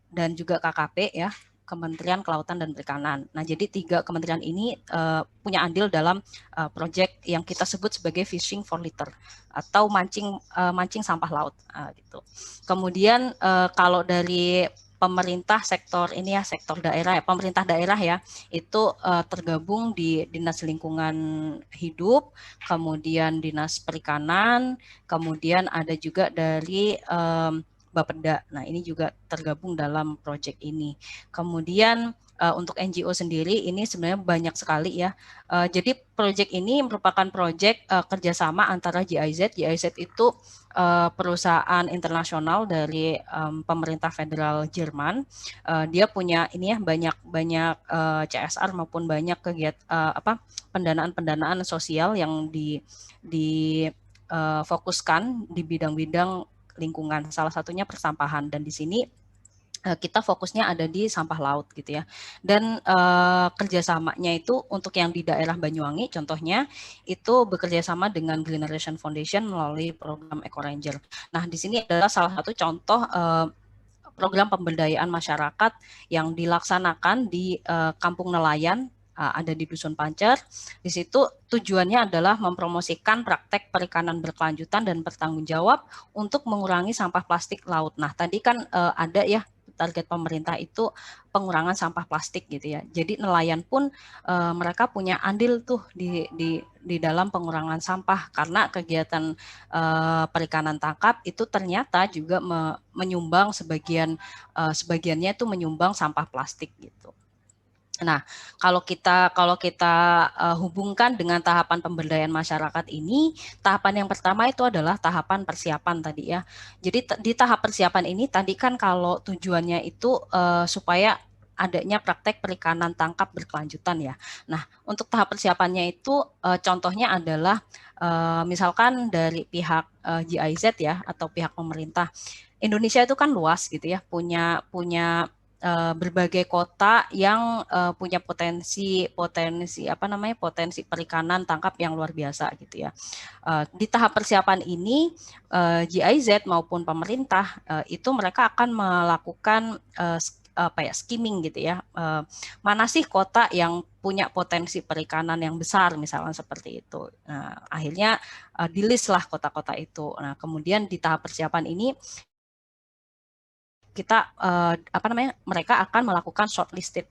dan juga KKP ya, Kementerian Kelautan dan Perikanan. Nah, jadi 3 kementerian ini punya andil dalam proyek yang kita sebut sebagai fishing for litter atau mancing sampah laut gitu. Kemudian kalau dari pemerintah sektor ini ya, sektor daerah ya, pemerintah daerah ya, itu tergabung di Dinas Lingkungan Hidup, kemudian Dinas Perikanan, kemudian ada juga dari Bapeda. Nah, ini juga tergabung dalam proyek ini. Kemudian untuk NGO sendiri ini sebenarnya banyak sekali ya. Jadi proyek ini merupakan proyek kerjasama antara GIZ. GIZ itu perusahaan internasional dari pemerintah federal Jerman. Dia punya ini ya banyak CSR maupun banyak kegiatan pendanaan sosial yang difokuskan di bidang-bidang lingkungan. Salah satunya persampahan, dan di sini kita fokusnya ada di sampah laut gitu ya. Dan kerjasamanya itu untuk yang di daerah Banyuwangi contohnya itu bekerja sama dengan Green Generation Foundation melalui program Eco Ranger. Nah, di sini adalah salah satu contoh program pemberdayaan masyarakat yang dilaksanakan di Kampung Nelayan, ada di Dusun Pancer. Di situ tujuannya adalah mempromosikan praktek perikanan berkelanjutan dan bertanggung jawab untuk mengurangi sampah plastik laut. Nah, tadi kan ada ya target pemerintah itu pengurangan sampah plastik gitu ya. Jadi nelayan pun mereka punya andil tuh di dalam pengurangan sampah, karena kegiatan perikanan tangkap itu ternyata juga menyumbang sebagiannya itu menyumbang sampah plastik gitu. Nah, kalau kita hubungkan dengan tahapan pemberdayaan masyarakat ini, tahapan yang pertama itu adalah tahapan persiapan tadi ya. Jadi di tahap persiapan ini tadi kan kalau tujuannya itu supaya adanya praktek perikanan tangkap berkelanjutan ya. Nah, untuk tahap persiapannya itu contohnya adalah misalkan dari pihak GIZ ya atau pihak pemerintah. Indonesia itu kan luas gitu ya, punya berbagai kota yang punya potensi perikanan tangkap yang luar biasa gitu ya. Di tahap persiapan ini GIZ maupun pemerintah itu mereka akan melakukan skimming gitu ya. Mana sih kota yang punya potensi perikanan yang besar misalnya seperti itu. Nah, akhirnya di list lah kota-kota itu. Nah, kemudian di tahap persiapan ini kita mereka akan melakukan shortlisted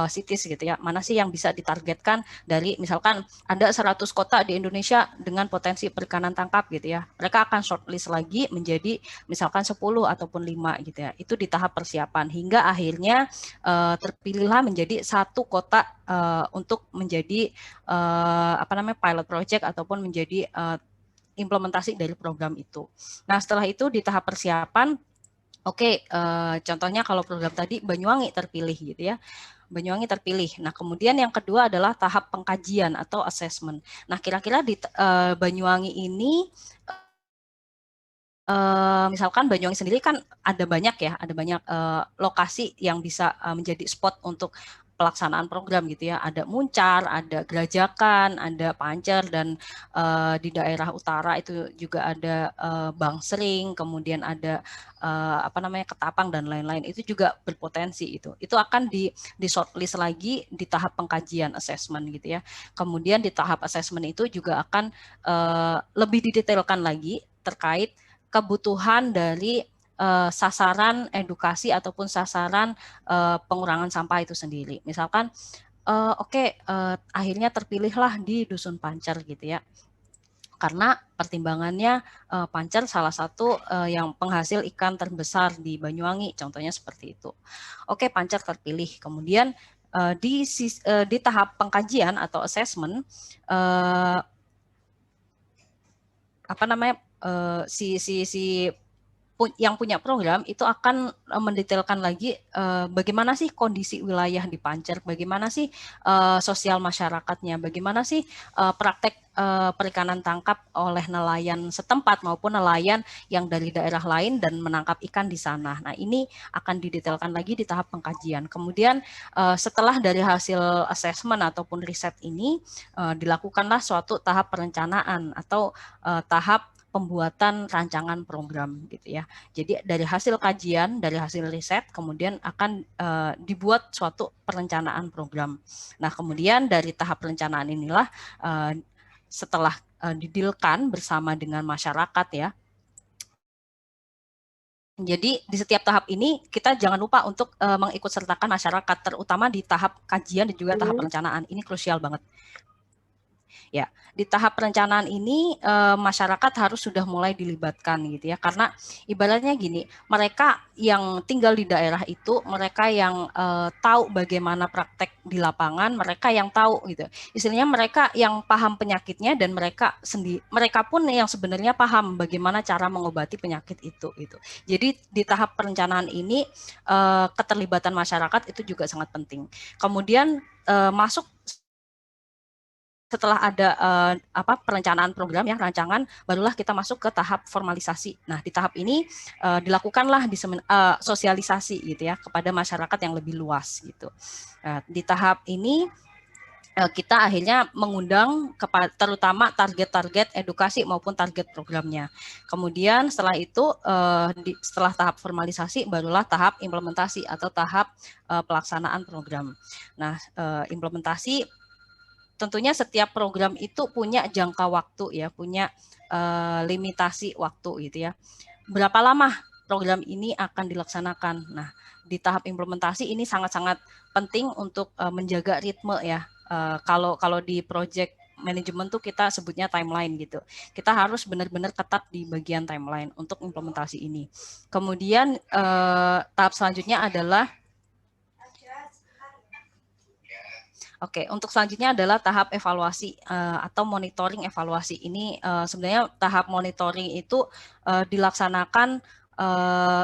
cities gitu ya. Mana sih yang bisa ditargetkan dari misalkan ada 100 kota di Indonesia dengan potensi perikanan tangkap gitu ya. Mereka akan shortlist lagi menjadi misalkan 10 ataupun 5 gitu ya. Itu di tahap persiapan hingga akhirnya terpilihlah menjadi satu kota untuk menjadi pilot project ataupun menjadi implementasi dari program itu. Nah, setelah itu di tahap persiapan contohnya kalau program tadi Banyuwangi terpilih gitu ya. Banyuwangi terpilih. Nah, kemudian yang kedua adalah tahap pengkajian atau assessment. Nah, kira-kira di Banyuwangi ini misalkan Banyuwangi sendiri kan ada banyak lokasi yang bisa menjadi spot untuk pelaksanaan program gitu ya. Ada Muncar, ada Gerajakan, ada Pancer, dan di daerah utara itu juga ada Bangsering, kemudian ada Ketapang dan lain-lain. Itu juga berpotensi itu. Itu akan di shortlist lagi di tahap pengkajian assessment gitu ya. Kemudian di tahap assessment itu juga akan lebih didetailkan lagi terkait kebutuhan dari sasaran edukasi ataupun sasaran pengurangan sampah itu sendiri. Misalkan, akhirnya terpilihlah di Dusun Pancer gitu ya. Karena pertimbangannya Pancer salah satu yang penghasil ikan terbesar di Banyuwangi, contohnya seperti itu. Pancer terpilih. Kemudian di tahap pengkajian atau assessment, yang punya program itu akan mendetailkan lagi bagaimana sih kondisi wilayah di Pancer, bagaimana sih sosial masyarakatnya, bagaimana sih praktek perikanan tangkap oleh nelayan setempat maupun nelayan yang dari daerah lain dan menangkap ikan di sana. Nah, ini akan didetailkan lagi di tahap pengkajian. Kemudian setelah dari hasil assessment ataupun riset ini dilakukanlah suatu tahap perencanaan atau tahap pembuatan rancangan program gitu ya. Jadi dari hasil kajian, dari hasil riset, kemudian akan dibuat suatu perencanaan program. Nah, kemudian dari tahap perencanaan inilah setelah didilkan bersama dengan masyarakat ya. Jadi di setiap tahap ini kita jangan lupa untuk mengikut sertakan masyarakat, terutama di tahap kajian dan juga tahap perencanaan. Ini krusial banget. Ya, di tahap perencanaan ini masyarakat harus sudah mulai dilibatkan gitu ya, karena ibaratnya gini, mereka yang tinggal di daerah itu, mereka yang tahu bagaimana praktek di lapangan, mereka yang tahu gitu. Istilahnya mereka yang paham penyakitnya dan mereka pun yang sebenarnya paham bagaimana cara mengobati penyakit itu gitu. Jadi di tahap perencanaan ini keterlibatan masyarakat itu juga sangat penting. Kemudian masuk setelah ada perencanaan program ya, rancangan, barulah kita masuk ke tahap formalisasi. Nah, di tahap ini dilakukanlah sosialisasi gitu ya kepada masyarakat yang lebih luas gitu. Di tahap ini kita akhirnya mengundang terutama target-target edukasi maupun target programnya. Kemudian setelah itu setelah tahap formalisasi barulah tahap implementasi atau tahap pelaksanaan program. Nah, implementasi tentunya setiap program itu punya jangka waktu ya, punya limitasi waktu gitu ya. Berapa lama program ini akan dilaksanakan? Nah, di tahap implementasi ini sangat-sangat penting untuk menjaga ritme ya. Kalau di project manajemen tuh kita sebutnya timeline gitu. Kita harus benar-benar ketat di bagian timeline untuk implementasi ini. Kemudian tahap selanjutnya adalah untuk selanjutnya adalah tahap evaluasi atau monitoring evaluasi. Ini sebenarnya tahap monitoring itu dilaksanakan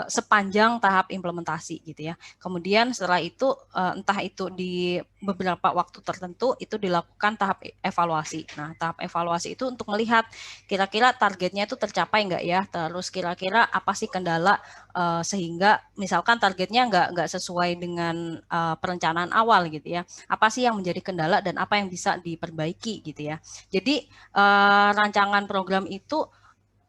sepanjang tahap implementasi gitu ya. Kemudian setelah itu entah itu di beberapa waktu tertentu itu dilakukan tahap evaluasi. Nah, tahap evaluasi itu untuk melihat kira-kira targetnya itu tercapai nggak ya, terus kira-kira apa sih kendala sehingga misalkan targetnya nggak sesuai dengan perencanaan awal gitu ya. Apa sih yang menjadi kendala dan apa yang bisa diperbaiki gitu ya. Jadi rancangan program itu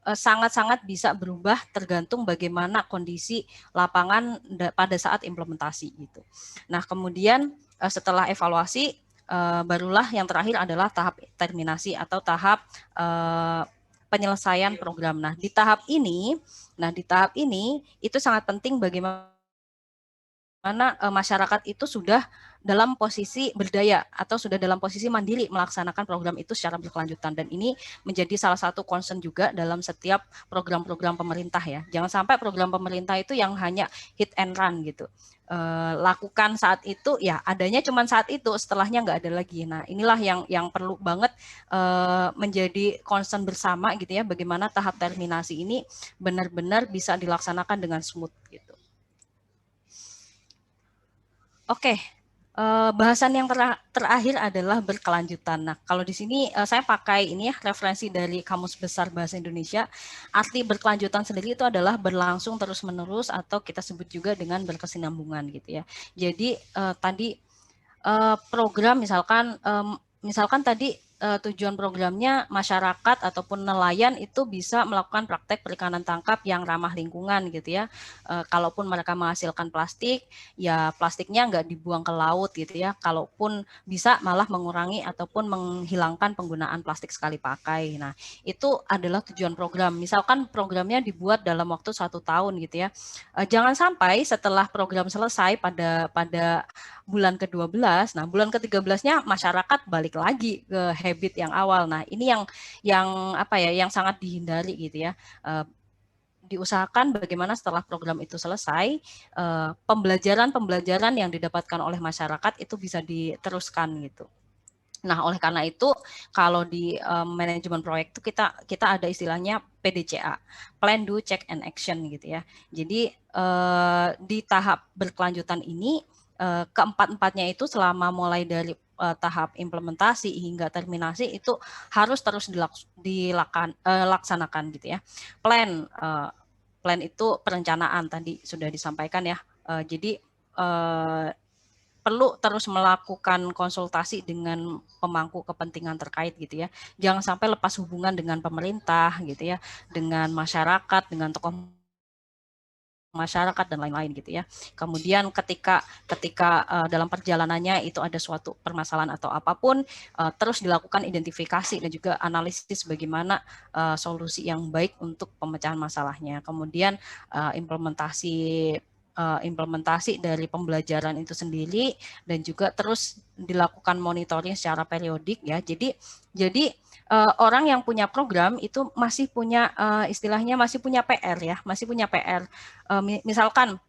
sangat-sangat bisa berubah tergantung bagaimana kondisi lapangan pada saat implementasi gitu. Nah, kemudian setelah evaluasi barulah yang terakhir adalah tahap terminasi atau tahap penyelesaian program. Nah, di tahap ini itu sangat penting bagaimana masyarakat itu sudah dalam posisi berdaya atau sudah dalam posisi mandiri melaksanakan program itu secara berkelanjutan, dan ini menjadi salah satu concern juga dalam setiap program-program pemerintah ya. Jangan sampai program pemerintah itu yang hanya hit and run gitu. Lakukan saat itu ya adanya cuma saat itu, setelahnya nggak ada lagi. Nah, inilah yang perlu banget menjadi concern bersama gitu ya, bagaimana tahap terminasi ini benar-benar bisa dilaksanakan dengan smooth gitu. Oke, bahasan yang terakhir adalah berkelanjutan. Nah, kalau di sini saya pakai ini ya, referensi dari Kamus Besar Bahasa Indonesia. Arti berkelanjutan sendiri itu adalah berlangsung terus-menerus atau kita sebut juga dengan berkesinambungan gitu ya. Jadi tadi program misalkan tadi tujuan programnya masyarakat ataupun nelayan itu bisa melakukan praktek perikanan tangkap yang ramah lingkungan gitu ya. Kalaupun mereka menghasilkan plastik, ya plastiknya nggak dibuang ke laut gitu ya. Kalaupun bisa malah mengurangi ataupun menghilangkan penggunaan plastik sekali pakai. Nah, itu adalah tujuan program. Misalkan programnya dibuat dalam waktu 1 tahun gitu ya. Jangan sampai setelah program selesai pada bulan ke-12, nah bulan ke-13-nya masyarakat balik lagi ke habit yang awal. Nah, ini yang sangat dihindari gitu ya. Diusahakan bagaimana setelah program itu selesai, pembelajaran yang didapatkan oleh masyarakat itu bisa diteruskan gitu. Nah, oleh karena itu, kalau di manajemen proyek itu kita ada istilahnya PDCA, Plan, Do, Check, and Action gitu ya. Jadi di tahap berkelanjutan ini keempat-empatnya itu selama mulai dari tahap implementasi hingga terminasi itu harus terus dilaksanakan gitu ya. Plan itu perencanaan tadi sudah disampaikan ya. Jadi perlu terus melakukan konsultasi dengan pemangku kepentingan terkait gitu ya. Jangan sampai lepas hubungan dengan pemerintah gitu ya, dengan masyarakat, dengan tokoh masyarakat dan lain-lain gitu ya. Kemudian ketika dalam perjalanannya itu ada suatu permasalahan atau apapun, terus dilakukan identifikasi dan juga analisis bagaimana solusi yang baik untuk pemecahan masalahnya. Kemudian implementasi dari pembelajaran itu sendiri dan juga terus dilakukan monitoring secara periodik ya. Jadi orang yang punya program itu masih punya istilahnya masih punya PR ya, masih punya PR. Misalkan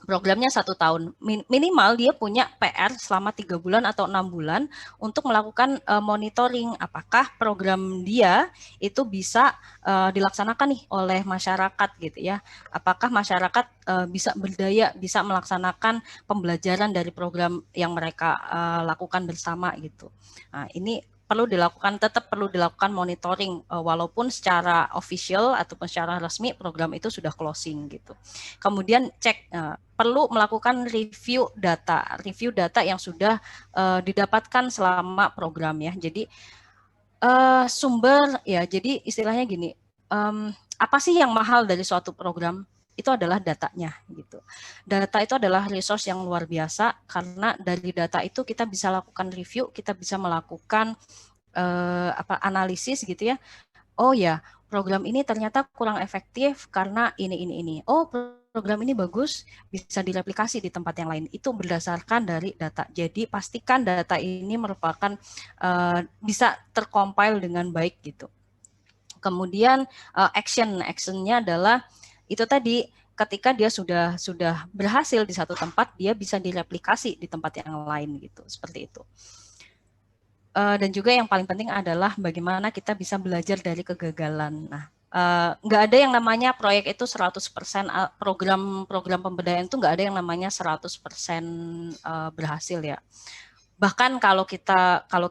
programnya 1 tahun, minimal dia punya PR selama 3 bulan atau 6 bulan untuk melakukan monitoring apakah program dia itu bisa dilaksanakan nih oleh masyarakat gitu ya. Apakah masyarakat bisa berdaya, bisa melaksanakan pembelajaran dari program yang mereka lakukan bersama gitu. Nah, ini tetap perlu dilakukan monitoring walaupun secara official ataupun secara resmi program itu sudah closing gitu. Kemudian cek perlu melakukan review data yang sudah didapatkan selama program ya. Jadi sumber ya, jadi istilahnya gini, apa sih yang mahal dari suatu program? Itu adalah datanya gitu. Data itu adalah resource yang luar biasa karena dari data itu kita bisa lakukan review, kita bisa melakukan analisis gitu ya. Oh ya, program ini ternyata kurang efektif karena ini. Oh, program ini bagus, bisa direplikasi di tempat yang lain. Itu berdasarkan dari data. Jadi pastikan data ini merupakan bisa tercompile dengan baik gitu. Kemudian actionnya adalah itu tadi, ketika dia sudah berhasil di satu tempat, dia bisa direplikasi di tempat yang lain gitu, seperti itu. Dan juga yang paling penting adalah bagaimana kita bisa belajar dari kegagalan. Nah, nggak ada yang namanya proyek itu 100%, program pemberdayaan itu nggak ada yang namanya 100% berhasil ya. Bahkan kalau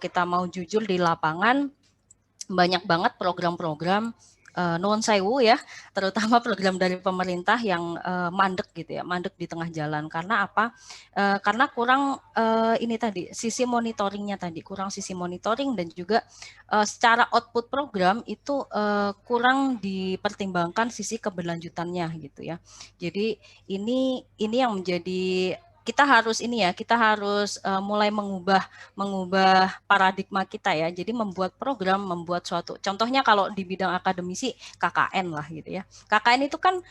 kita mau jujur di lapangan, banyak banget program-program nuwun sewu ya, terutama program dari pemerintah yang mandek gitu ya, mandek di tengah jalan. Karena apa? Karena kurang ini tadi, sisi monitoringnya tadi, kurang sisi monitoring dan juga secara output program itu kurang dipertimbangkan sisi keberlanjutannya gitu ya. Jadi ini yang menjadi kita harus mulai mengubah paradigma kita ya. Jadi membuat program, membuat suatu, contohnya kalau di bidang akademisi KKN lah gitu ya. KKN itu kan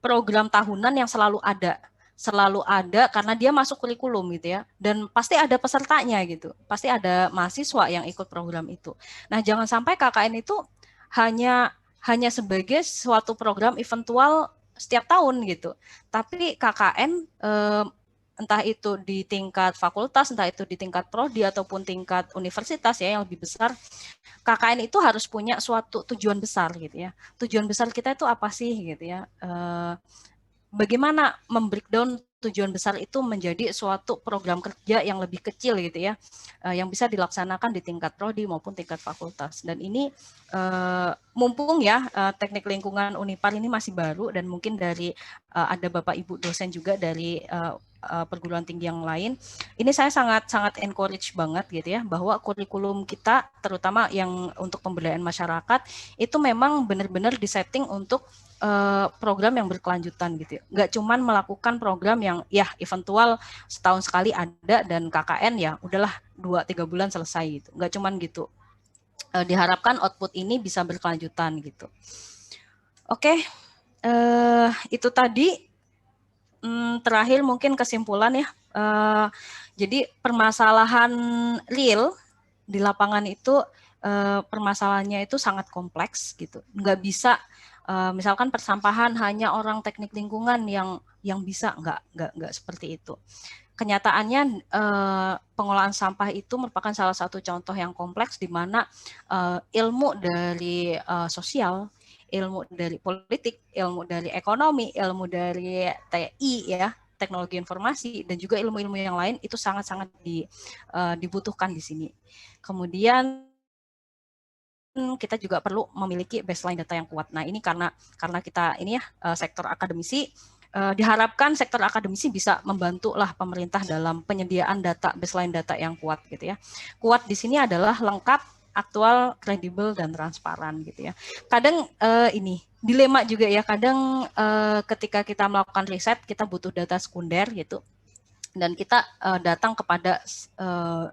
program tahunan yang selalu ada karena dia masuk kurikulum gitu ya, dan pasti ada pesertanya gitu, pasti ada mahasiswa yang ikut program itu. Nah, jangan sampai KKN itu hanya sebagai suatu program eventual setiap tahun gitu, tapi KKN entah itu di tingkat fakultas, entah itu di tingkat prodi ataupun tingkat universitas ya yang lebih besar, KKN itu harus punya suatu tujuan besar gitu ya. Tujuan besar kita itu apa sih gitu ya? Bagaimana membreakdown tujuan besar itu menjadi suatu program kerja yang lebih kecil gitu ya, yang bisa dilaksanakan di tingkat prodi maupun tingkat fakultas. Dan ini mumpung ya teknik lingkungan Unipar ini masih baru dan mungkin dari ada Bapak Ibu dosen juga dari perguruan tinggi yang lain, ini saya sangat encourage banget gitu ya, bahwa kurikulum kita terutama yang untuk pemberdayaan masyarakat itu memang benar-benar disetting untuk program yang berkelanjutan gitu ya. Nggak cuman melakukan program yang ya eventual setahun sekali ada dan KKN ya udahlah 2-3 bulan selesai gitu. Nggak cuman gitu. Diharapkan output ini bisa berkelanjutan gitu. Oke, itu tadi. Terakhir mungkin kesimpulan ya. Jadi permasalahan real di lapangan itu permasalahannya itu sangat kompleks gitu. Nggak bisa misalkan persampahan hanya orang teknik lingkungan yang bisa, nggak seperti itu. kenyataannya pengolahan sampah itu merupakan salah satu contoh yang kompleks di mana ilmu dari sosial, ilmu dari politik, ilmu dari ekonomi, ilmu dari TI ya, teknologi informasi, dan juga ilmu-ilmu yang lain itu sangat-sangat dibutuhkan di sini. Kemudian kita juga perlu memiliki baseline data yang kuat. Nah, ini karena kita ini ya sektor akademisi, diharapkan sektor akademisi bisa membantu lah pemerintah dalam penyediaan data, baseline data yang kuat gitu ya. Kuat di sini adalah lengkap, aktual, kredibel, dan transparan gitu ya. Kadang ini dilema juga ya, kadang ketika kita melakukan riset kita butuh data sekunder gitu, dan kita datang kepada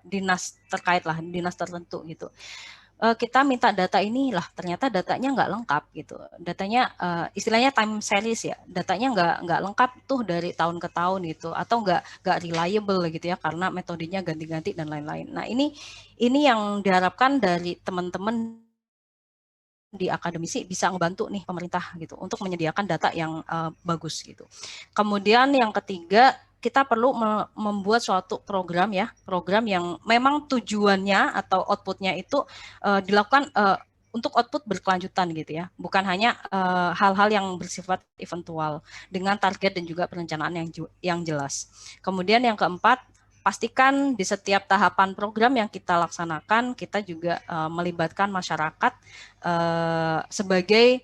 dinas terkait lah, dinas tertentu gitu. Kita minta data ini lah, ternyata datanya nggak lengkap gitu. Datanya istilahnya time series ya, datanya nggak lengkap tuh dari tahun ke tahun gitu, atau nggak reliable gitu ya, karena metodenya ganti-ganti dan lain-lain. Nah ini yang diharapkan dari teman-teman di akademisi bisa ngebantu nih pemerintah gitu untuk menyediakan data yang bagus gitu. Kemudian yang ketiga, kita perlu membuat suatu program ya, program yang memang tujuannya atau outputnya itu dilakukan untuk output berkelanjutan gitu ya, bukan hanya hal-hal yang bersifat eventual, dengan target dan juga perencanaan yang jelas. Kemudian yang keempat, pastikan di setiap tahapan program yang kita laksanakan kita juga melibatkan masyarakat sebagai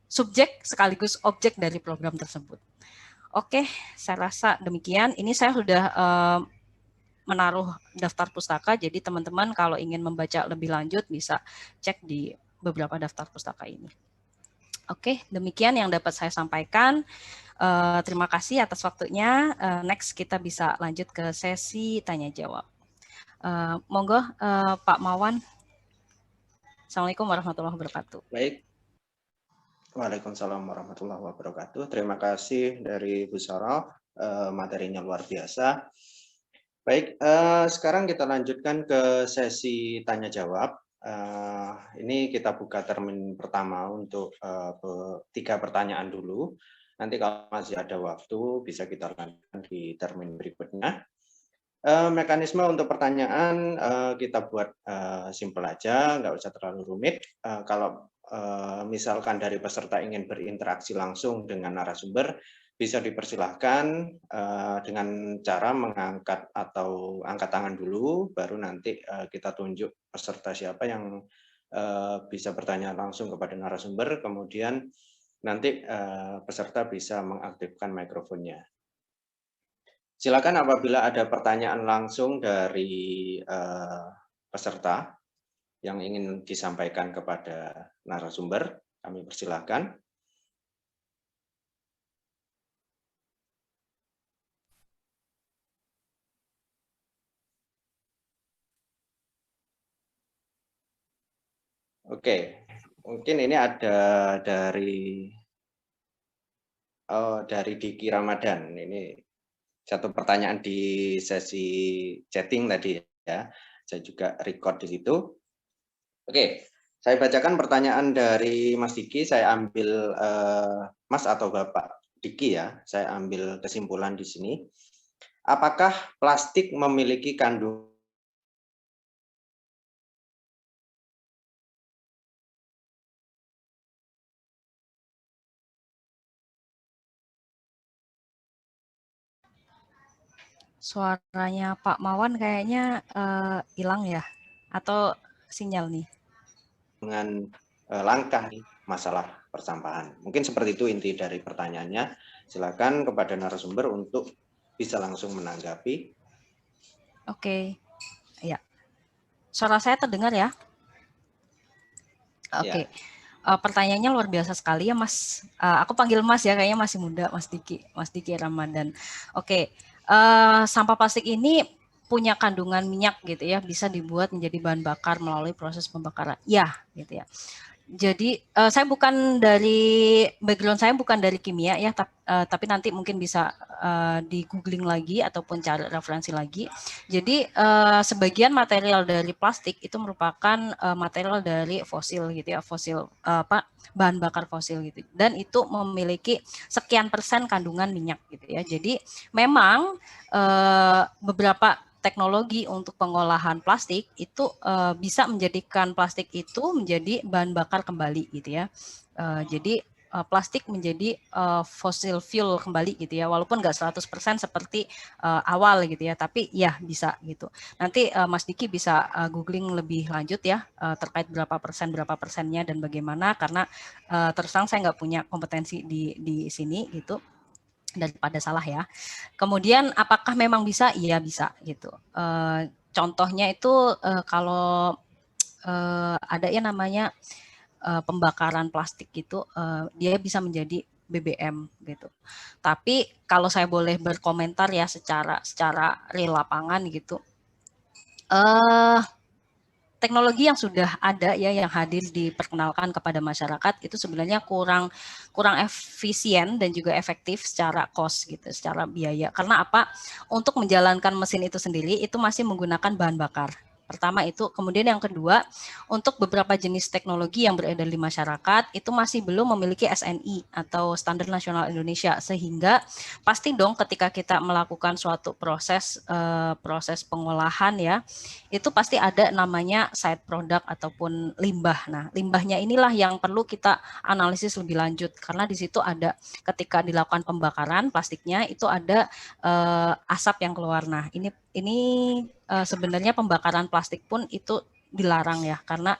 subjek sekaligus objek dari program tersebut. Oke, saya rasa demikian. Ini saya sudah menaruh daftar pustaka, jadi teman-teman kalau ingin membaca lebih lanjut bisa cek di beberapa daftar pustaka ini. Oke, demikian yang dapat saya sampaikan. Terima kasih atas waktunya. Next kita bisa lanjut ke sesi tanya jawab. Monggo Pak Mawan. Assalamualaikum warahmatullahi wabarakatuh. Baik. Waalaikumsalam warahmatullahi wabarakatuh. Terima kasih dari Bu Sara, materinya luar biasa. Baik, sekarang kita lanjutkan ke sesi tanya jawab. Ini kita buka termin pertama untuk 3 pertanyaan dulu. Nanti kalau masih ada waktu bisa kita lanjutkan di termin berikutnya. Mekanisme untuk pertanyaan kita buat simpel aja, nggak usah terlalu rumit. Kalau misalkan dari peserta ingin berinteraksi langsung dengan narasumber, bisa dipersilahkan dengan cara mengangkat atau angkat tangan dulu, baru nanti kita tunjuk peserta siapa yang bisa bertanya langsung kepada narasumber, kemudian nanti peserta bisa mengaktifkan mikrofonnya. Silakan apabila ada pertanyaan langsung dari peserta yang ingin disampaikan kepada narasumber, kami persilahkan. Oke, mungkin ini ada dari Diki Ramadan. Ini satu pertanyaan di sesi chatting tadi ya. Saya juga record di situ. Oke, saya bacakan pertanyaan dari Mas Diki. Saya ambil Mas atau Bapak Diki ya. Saya ambil kesimpulan di sini. Apakah plastik memiliki kandungan Suaranya Pak Mawan kayaknya hilang ya, atau sinyal nih? dengan langkah masalah persampahan? Mungkin seperti itu inti dari pertanyaannya. Silakan kepada narasumber untuk bisa langsung menanggapi. Oke, ya. Suara saya terdengar ya? Oke. Ya. Pertanyaannya luar biasa sekali ya Mas. Aku panggil Mas ya, kayaknya masih muda, Mas Diki Ramadan. Oke. Sampah plastik ini punya kandungan minyak gitu ya, bisa dibuat menjadi bahan bakar melalui proses pembakaran. Ya, gitu ya. Jadi saya bukan dari background saya bukan dari kimia ya, tapi nanti mungkin bisa di googling lagi ataupun cari referensi lagi. Jadi sebagian material dari plastik itu merupakan material dari fosil gitu ya, fosil bahan bakar fosil gitu. Dan itu memiliki sekian persen kandungan minyak gitu ya. Jadi memang beberapa teknologi untuk pengolahan plastik itu bisa menjadikan plastik itu menjadi bahan bakar kembali gitu ya. Jadi plastik menjadi fossil fuel kembali gitu ya, walaupun nggak 100% seperti awal gitu ya, tapi ya bisa gitu. Nanti Mas Diki bisa googling lebih lanjut ya terkait berapa persennya dan bagaimana, karena terus terang saya nggak punya kompetensi di sini gitu, daripada salah ya. Kemudian apakah memang bisa? Iya bisa gitu. Contohnya itu kalau ada ya namanya pembakaran plastik gitu, dia bisa menjadi BBM gitu. Tapi kalau saya boleh berkomentar ya secara real lapangan gitu, teknologi yang sudah ada ya yang hadir diperkenalkan kepada masyarakat itu sebenarnya kurang efisien dan juga efektif secara cost gitu, secara biaya. Karena apa? Untuk menjalankan mesin itu sendiri itu masih menggunakan bahan bakar. Pertama itu, kemudian yang kedua, untuk beberapa jenis teknologi yang beredar di masyarakat itu masih belum memiliki SNI atau Standar Nasional Indonesia, sehingga pasti dong ketika kita melakukan suatu proses pengolahan ya, itu pasti ada namanya side product ataupun limbah. Nah, limbahnya inilah yang perlu kita analisis lebih lanjut, karena di situ ada ketika dilakukan pembakaran plastiknya itu ada asap yang keluar. Nah, ini sebenarnya pembakaran plastik pun itu dilarang ya, karena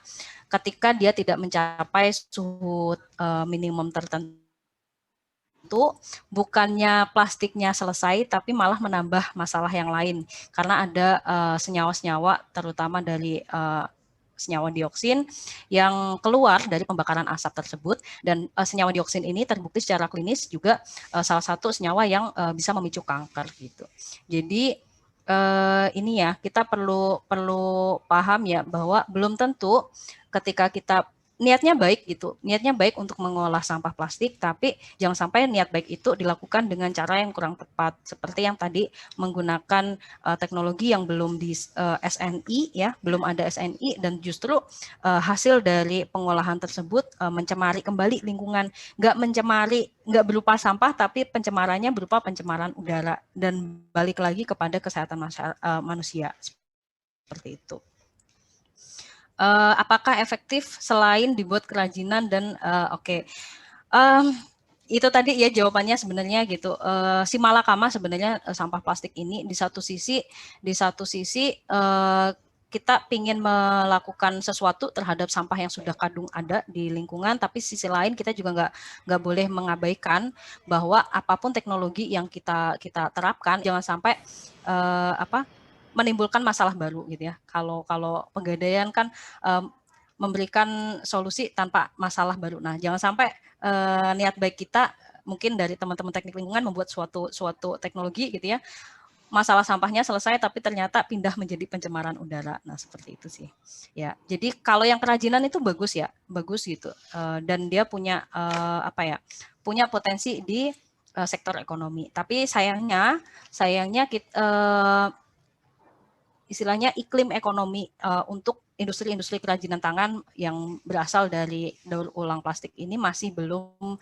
ketika dia tidak mencapai suhu minimum tertentu, itu bukannya plastiknya selesai, tapi malah menambah masalah yang lain, karena ada senyawa-senyawa terutama dari senyawa dioksin yang keluar dari pembakaran asap tersebut, dan senyawa dioksin ini terbukti secara klinis juga salah satu senyawa yang bisa memicu kanker gitu. Jadi ini ya kita perlu paham ya bahwa belum tentu ketika kita niatnya baik gitu, niatnya baik untuk mengolah sampah plastik, tapi jangan sampai niat baik itu dilakukan dengan cara yang kurang tepat, seperti yang tadi menggunakan teknologi yang belum di SNI ya, belum ada SNI, dan justru hasil dari pengolahan tersebut mencemari kembali lingkungan, nggak berupa sampah, tapi pencemarannya berupa pencemaran udara, dan balik lagi kepada kesehatan manusia seperti itu. Apakah efektif selain dibuat kerajinan dan itu tadi ya jawabannya sebenarnya gitu. Si malakama sebenarnya sampah plastik ini di satu sisi kita ingin melakukan sesuatu terhadap sampah yang sudah kadung ada di lingkungan, tapi sisi lain kita juga nggak boleh mengabaikan bahwa apapun teknologi yang kita terapkan jangan sampai menimbulkan masalah baru gitu ya. Kalau Pegadaian kan memberikan solusi tanpa masalah baru. Nah, jangan sampai niat baik kita mungkin dari teman-teman teknik lingkungan membuat suatu teknologi gitu ya, masalah sampahnya selesai tapi ternyata pindah menjadi pencemaran udara. Nah, seperti itu sih. Ya, jadi kalau yang kerajinan itu bagus ya, bagus gitu. Dan dia punya punya potensi di sektor ekonomi. Tapi sayangnya kita istilahnya iklim ekonomi untuk industri-industri kerajinan tangan yang berasal dari daur ulang plastik ini masih belum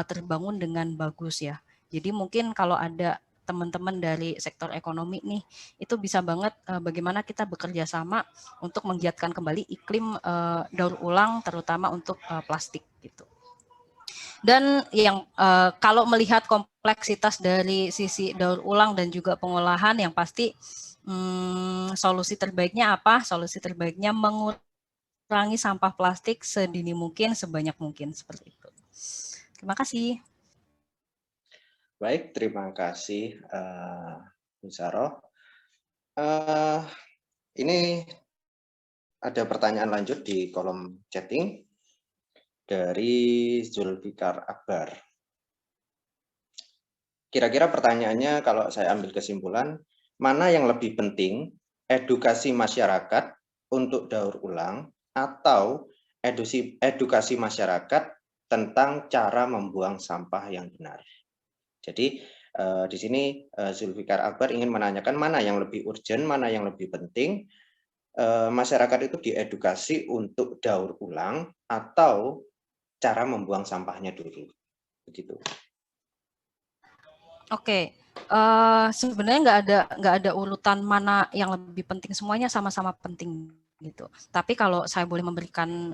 terbangun dengan bagus ya. Jadi mungkin kalau ada teman-teman dari sektor ekonomi nih, itu bisa banget bagaimana kita bekerja sama untuk menggiatkan kembali iklim daur ulang terutama untuk plastik gitu. Dan yang kalau melihat kompleksitas dari sisi daur ulang dan juga pengolahan, yang pasti solusi terbaiknya apa? Solusi terbaiknya mengurangi sampah plastik sedini mungkin, sebanyak mungkin, seperti itu. Terima kasih. Baik, terima kasih Bu Saroh. Ini ada pertanyaan lanjut di kolom chatting dari Zulfikar Akbar. Kira-kira pertanyaannya kalau saya ambil kesimpulan, mana yang lebih penting, edukasi masyarakat untuk daur ulang atau edukasi masyarakat tentang cara membuang sampah yang benar. Jadi di sini Zulfikar Akbar ingin menanyakan mana yang lebih urgent, mana yang lebih penting. Masyarakat itu diedukasi untuk daur ulang atau cara membuang sampahnya dulu, begitu. Oke, sebenarnya nggak ada urutan mana yang lebih penting, semuanya sama-sama penting gitu. Tapi kalau saya boleh memberikan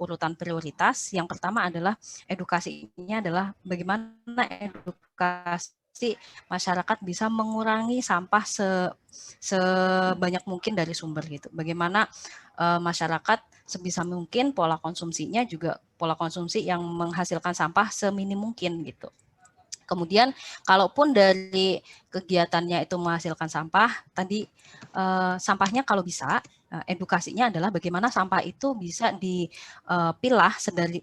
urutan prioritas, yang pertama adalah edukasinya adalah bagaimana edukasi masyarakat bisa mengurangi sampah sebanyak mungkin dari sumber gitu. Bagaimana masyarakat sebisa mungkin pola konsumsinya juga pola konsumsi yang menghasilkan sampah seminim mungkin gitu. Kemudian kalaupun dari kegiatannya itu menghasilkan sampah, tadi sampahnya kalau bisa edukasinya adalah bagaimana sampah itu bisa dipilah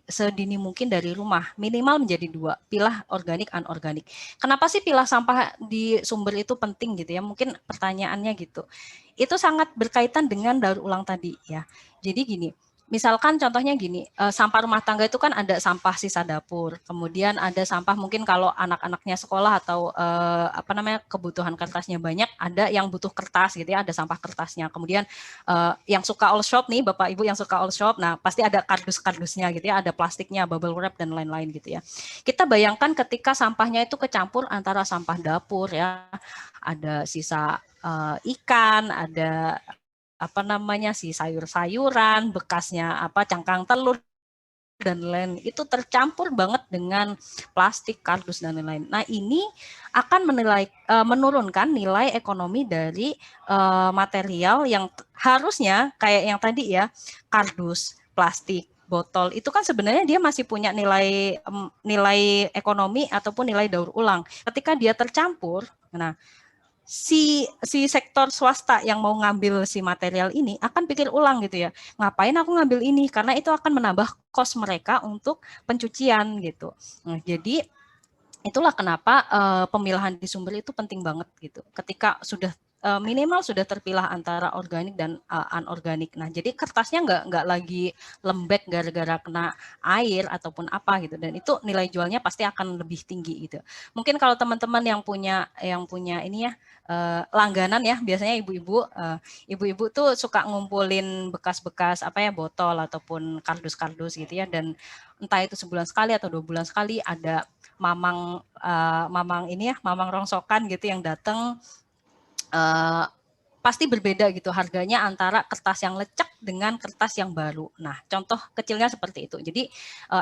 sedini mungkin dari rumah, minimal menjadi 2, pilah organik, anorganik. Kenapa sih pilah sampah di sumber itu penting gitu ya? Mungkin pertanyaannya gitu. Itu sangat berkaitan dengan daur ulang tadi ya. Jadi gini, misalkan contohnya gini, sampah rumah tangga itu kan ada sampah sisa dapur, kemudian ada sampah mungkin kalau anak-anaknya sekolah atau kebutuhan kertasnya banyak, ada yang butuh kertas gitu ya, ada sampah kertasnya. Kemudian yang suka all shop nih, Bapak Ibu yang suka all shop, nah pasti ada kardus-kardusnya gitu ya, ada plastiknya, bubble wrap dan lain-lain gitu ya. Kita bayangkan ketika sampahnya itu kecampur antara sampah dapur ya, ada sisa ikan, ada si sayur-sayuran, bekasnya cangkang telur dan lain, itu tercampur banget dengan plastik, kardus dan lain-lain. Nah, ini akan menurunkan nilai ekonomi dari material yang harusnya kayak yang tadi ya, kardus, plastik, botol, itu kan sebenarnya dia masih punya nilai ekonomi ataupun nilai daur ulang. Ketika dia tercampur, nah si sektor swasta yang mau ngambil si material ini akan pikir ulang gitu ya, ngapain aku ngambil ini, karena itu akan menambah kos mereka untuk pencucian gitu. Nah, jadi itulah kenapa pemilahan di sumber itu penting banget gitu. Ketika sudah minimal sudah terpilah antara organik dan anorganik. Nah, jadi kertasnya nggak lagi lembek gara-gara kena air ataupun apa gitu. Dan itu nilai jualnya pasti akan lebih tinggi gitu. Mungkin kalau teman-teman yang punya ini ya langganan ya, biasanya ibu-ibu tuh suka ngumpulin bekas-bekas botol ataupun kardus-kardus gitu ya. Dan entah itu sebulan sekali atau 2 bulan sekali ada mamang rongsokan gitu yang datang, pasti berbeda gitu harganya antara kertas yang lecek dengan kertas yang baru. Nah, contoh kecilnya seperti itu. Jadi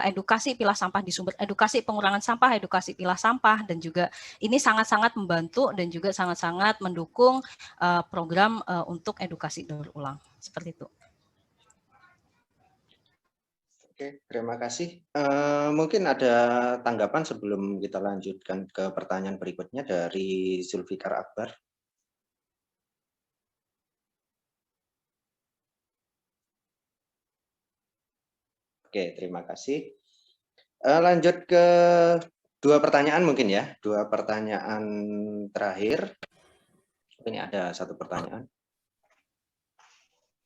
edukasi pilah sampah di sumber, edukasi pengurangan sampah, edukasi pilah sampah, dan juga ini sangat-sangat membantu dan juga sangat-sangat mendukung program untuk edukasi daur ulang. Seperti itu. Oke, terima kasih. Mungkin ada tanggapan sebelum kita lanjutkan ke pertanyaan berikutnya dari Zulfikar Akbar. Oke, terima kasih. Lanjut ke 2 pertanyaan mungkin ya, 2 pertanyaan terakhir. Ini ada 1 pertanyaan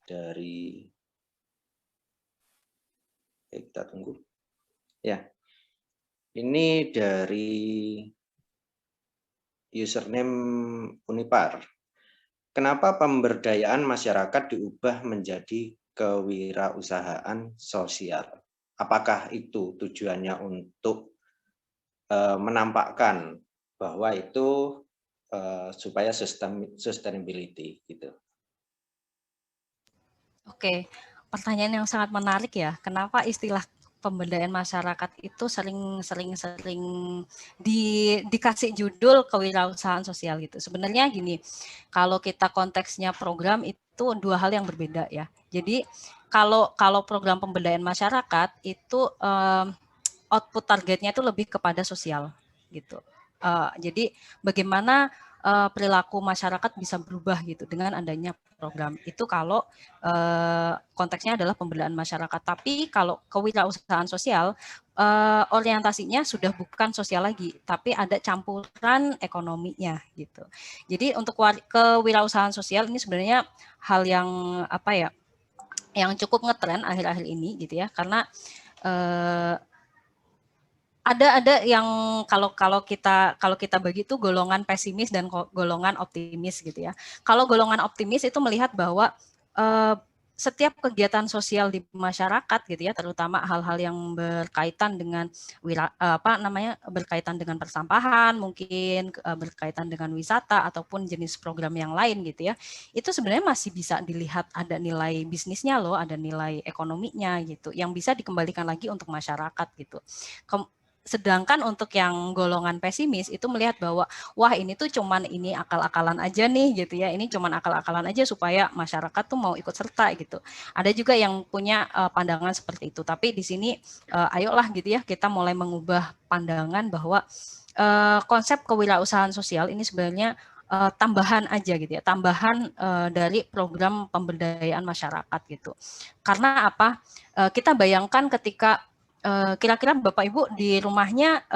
dari, kita tunggu. Ya, ini dari username Unipar. Kenapa pemberdayaan masyarakat diubah menjadi kewirausahaan sosial? Apakah itu tujuannya untuk menampakkan bahwa itu supaya sustainability gitu? Oke, pertanyaan yang sangat menarik ya. Kenapa istilah pemberdayaan masyarakat itu sering dikasih judul kewirausahaan sosial gitu. Sebenarnya gini, kalau kita konteksnya program itu 2 hal yang berbeda ya. Jadi kalau program pemberdayaan masyarakat itu output targetnya itu lebih kepada sosial gitu. Jadi bagaimana perilaku masyarakat bisa berubah gitu dengan adanya program itu kalau konteksnya adalah pemberdayaan masyarakat. Tapi kalau kewirausahaan sosial orientasinya sudah bukan sosial lagi, tapi ada campuran ekonominya gitu. Jadi untuk kewirausahaan sosial ini sebenarnya hal yang yang cukup ngetren akhir-akhir ini gitu ya, karena ada yang kalau kita bagi itu golongan pesimis dan golongan optimis gitu ya. Kalau golongan optimis itu melihat bahwa setiap kegiatan sosial di masyarakat gitu ya, terutama hal-hal yang berkaitan dengan berkaitan dengan persampahan, mungkin berkaitan dengan wisata ataupun jenis program yang lain gitu ya, itu sebenarnya masih bisa dilihat ada nilai bisnisnya loh, ada nilai ekonominya gitu, yang bisa dikembalikan lagi untuk masyarakat gitu. Sedangkan untuk yang golongan pesimis itu melihat bahwa wah ini tuh cuman ini akal-akalan aja nih gitu ya, ini cuman akal-akalan aja supaya masyarakat tuh mau ikut serta gitu. Ada juga yang punya pandangan seperti itu, tapi di sini ayolah gitu ya kita mulai mengubah pandangan bahwa konsep kewirausahaan sosial ini sebenarnya tambahan aja gitu ya, tambahan dari program pemberdayaan masyarakat gitu. Karena apa? Kita bayangkan ketika kira-kira Bapak Ibu di rumahnya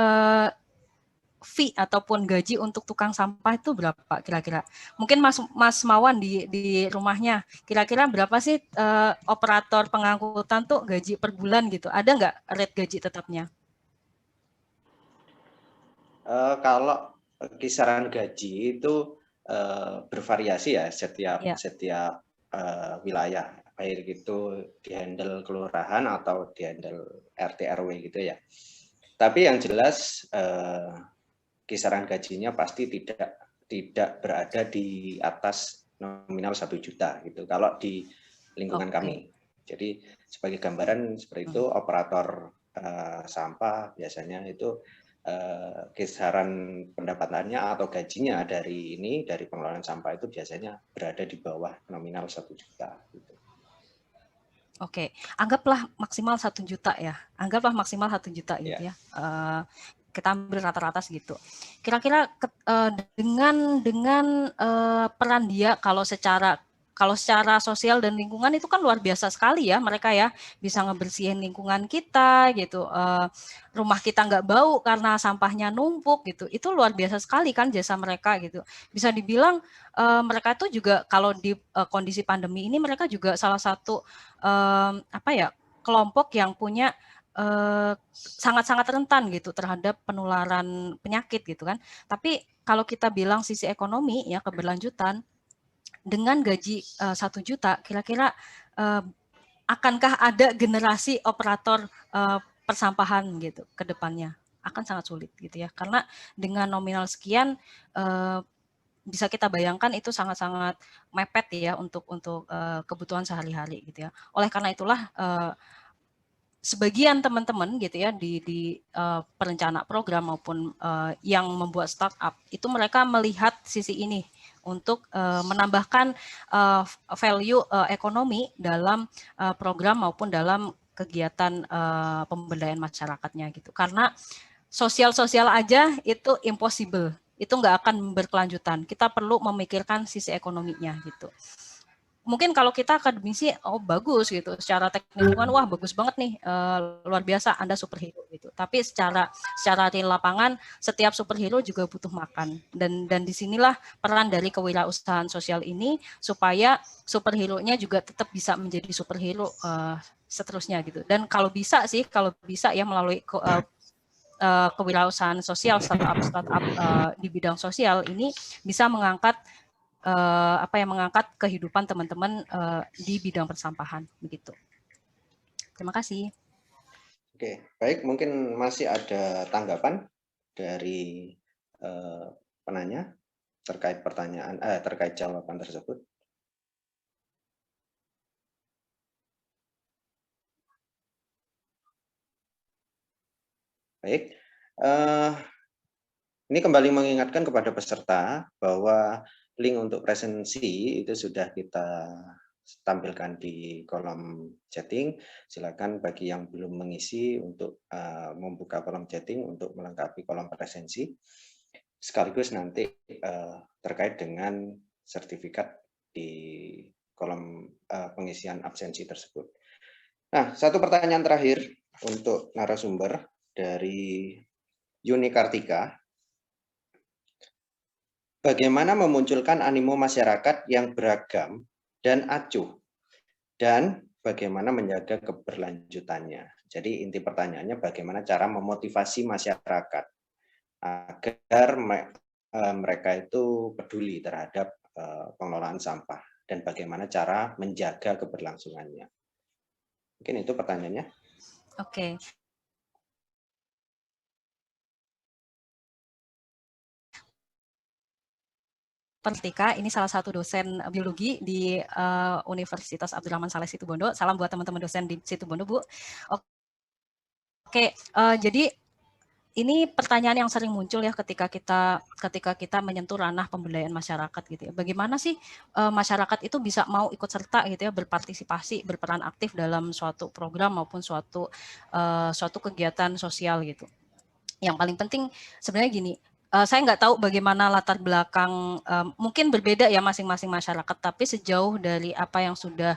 fee ataupun gaji untuk tukang sampah itu berapa kira-kira? Mungkin Mas Mawan di rumahnya kira-kira berapa sih operator pengangkutan tuh gaji per bulan gitu? Ada nggak rate gaji tetapnya? Kalau kisaran gaji itu bervariasi ya setiap wilayah, baik itu dihandle kelurahan atau dihandle RT RW gitu ya. Tapi yang jelas kisaran gajinya pasti tidak berada di atas nominal 1 juta gitu. Kalau di lingkungan kami. Jadi sebagai gambaran seperti itu, operator sampah biasanya itu kisaran pendapatannya atau gajinya dari pengelolaan sampah itu biasanya berada di bawah nominal 1 juta. Gitu. Oke, anggaplah maksimal 1 juta ya. Anggaplah maksimal 1 juta gitu ya. Kita ambil rata-rata segitu. Kira-kira dengan peran dia kalau secara sosial dan lingkungan itu kan luar biasa sekali ya mereka ya, bisa ngebersihin lingkungan kita gitu, rumah kita nggak bau karena sampahnya numpuk gitu, itu luar biasa sekali kan jasa mereka gitu. Bisa dibilang mereka itu juga kalau di kondisi pandemi ini mereka juga salah satu kelompok yang punya sangat-sangat rentan gitu terhadap penularan penyakit gitu kan. Tapi kalau kita bilang sisi ekonomi ya keberlanjutan, dengan gaji 1 juta, kira-kira akankah ada generasi operator persampahan gitu ke depannya? Akan sangat sulit gitu ya, karena dengan nominal sekian bisa kita bayangkan itu sangat-sangat mepet ya untuk kebutuhan sehari-hari gitu ya. Oleh karena itulah sebagian teman-teman gitu ya di perencana program maupun yang membuat startup itu mereka melihat sisi ini untuk menambahkan value ekonomi dalam program maupun dalam kegiatan pemberdayaan masyarakatnya gitu. Karena sosial aja itu impossible, itu nggak akan berkelanjutan. Kita perlu memikirkan sisi ekonominya gitu. Mungkin kalau kita akademisi, oh bagus gitu, secara teknik lingkungan, wah bagus banget nih, luar biasa, Anda superhero gitu. Tapi secara real lapangan, setiap superhero juga butuh makan. Dan disinilah peran dari kewirausahaan sosial ini, supaya superhero-nya juga tetap bisa menjadi superhero seterusnya gitu. Dan kalau bisa ya melalui kewirausahaan sosial, startup di bidang sosial ini bisa mengangkat mengangkat kehidupan teman-teman di bidang persampahan begitu. Terima kasih. Oke, baik, mungkin masih ada tanggapan dari penanya terkait terkait jawaban tersebut. Baik, ini kembali mengingatkan kepada peserta bahwa link untuk presensi itu sudah kita tampilkan di kolom chatting. Silakan bagi yang belum mengisi untuk membuka kolom chatting untuk melengkapi kolom presensi. Sekaligus nanti terkait dengan sertifikat di kolom pengisian absensi tersebut. Nah, satu pertanyaan terakhir untuk narasumber dari Yuni Kartika. Bagaimana memunculkan animo masyarakat yang beragam dan acuh? Dan bagaimana menjaga keberlanjutannya. Jadi inti pertanyaannya bagaimana cara memotivasi masyarakat agar mereka itu peduli terhadap pengelolaan sampah dan bagaimana cara menjaga keberlangsungannya. Mungkin itu pertanyaannya. Oke. Pertika, ini salah satu dosen biologi di Universitas Abdurrahman Saleh Situbondo. Salam buat teman-teman dosen di Situbondo, Bu. Oke, jadi ini pertanyaan yang sering muncul ya ketika kita menyentuh ranah pemberdayaan masyarakat gitu ya. Bagaimana sih masyarakat itu bisa mau ikut serta gitu ya, berpartisipasi, berperan aktif dalam suatu program maupun suatu kegiatan sosial gitu. Yang paling penting sebenarnya gini, saya nggak tahu bagaimana latar belakang, mungkin berbeda ya masing-masing masyarakat, tapi sejauh dari apa yang sudah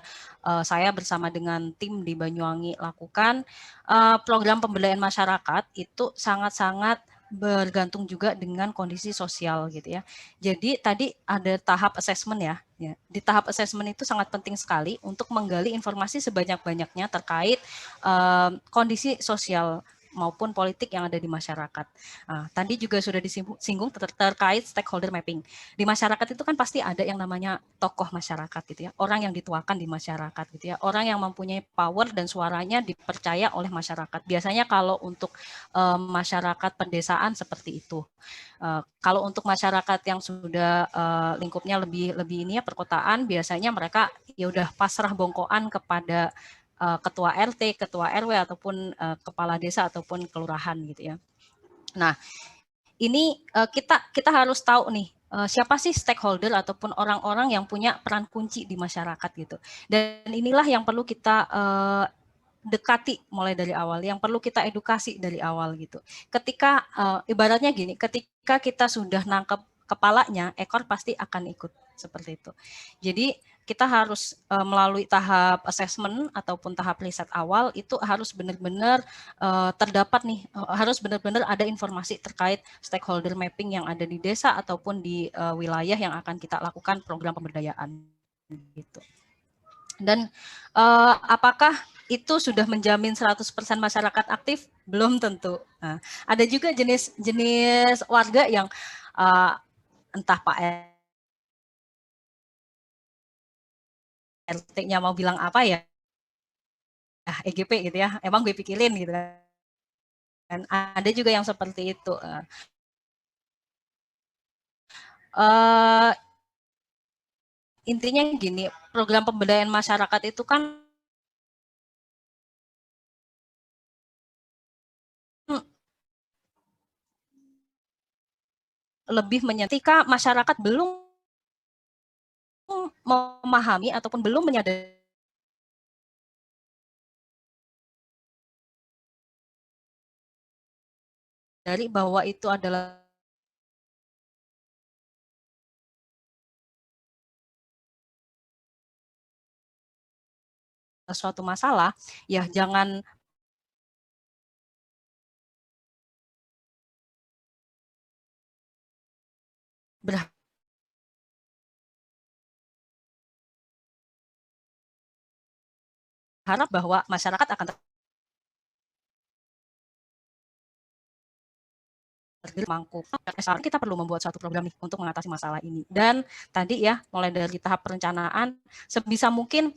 saya bersama dengan tim di Banyuwangi lakukan, program pemberdayaan masyarakat itu sangat-sangat bergantung juga dengan kondisi sosial gitu ya. Jadi tadi ada tahap assessment ya. Di tahap assessment itu sangat penting sekali untuk menggali informasi sebanyak-banyaknya terkait kondisi sosial maupun politik yang ada di masyarakat. Tadi juga sudah disinggung terkait stakeholder mapping. Di masyarakat itu kan pasti ada yang namanya tokoh masyarakat gitu ya, orang yang dituakan di masyarakat gitu ya, orang yang mempunyai power dan suaranya dipercaya oleh masyarakat. Biasanya kalau untuk masyarakat pedesaan seperti itu. Kalau untuk masyarakat yang sudah lingkupnya lebih ini ya perkotaan, biasanya mereka ya udah pasrah bongkoan kepada ketua RT, ketua RW ataupun kepala desa ataupun kelurahan gitu ya. Nah, ini kita harus tahu nih siapa sih stakeholder ataupun orang-orang yang punya peran kunci di masyarakat gitu. Dan inilah yang perlu kita dekati mulai dari awal, yang perlu kita edukasi dari awal gitu. Ketika ibaratnya gini, ketika kita sudah nangkep kepalanya, ekor pasti akan ikut seperti itu. Jadi kita harus melalui tahap assessment ataupun tahap riset awal itu harus benar-benar terdapat nih, harus benar-benar ada informasi terkait stakeholder mapping yang ada di desa ataupun di wilayah yang akan kita lakukan program pemberdayaan gitu. Dan apakah itu sudah menjamin 100% masyarakat aktif? Belum tentu. Nah, ada juga jenis warga yang entah Pak RT-nya mau bilang apa ya, EGP gitu ya, emang gue pikirin gitu kan. Ada juga yang seperti itu. Intinya gini, program pemberdayaan masyarakat itu kan lebih menyetika masyarakat belum memahami ataupun belum menyadari bahwa itu adalah suatu masalah, ya jangan berharap bahwa masyarakat akan mangkuk. Kita perlu membuat suatu program nih untuk mengatasi masalah ini. Dan tadi ya, mulai dari tahap perencanaan, sebisa mungkin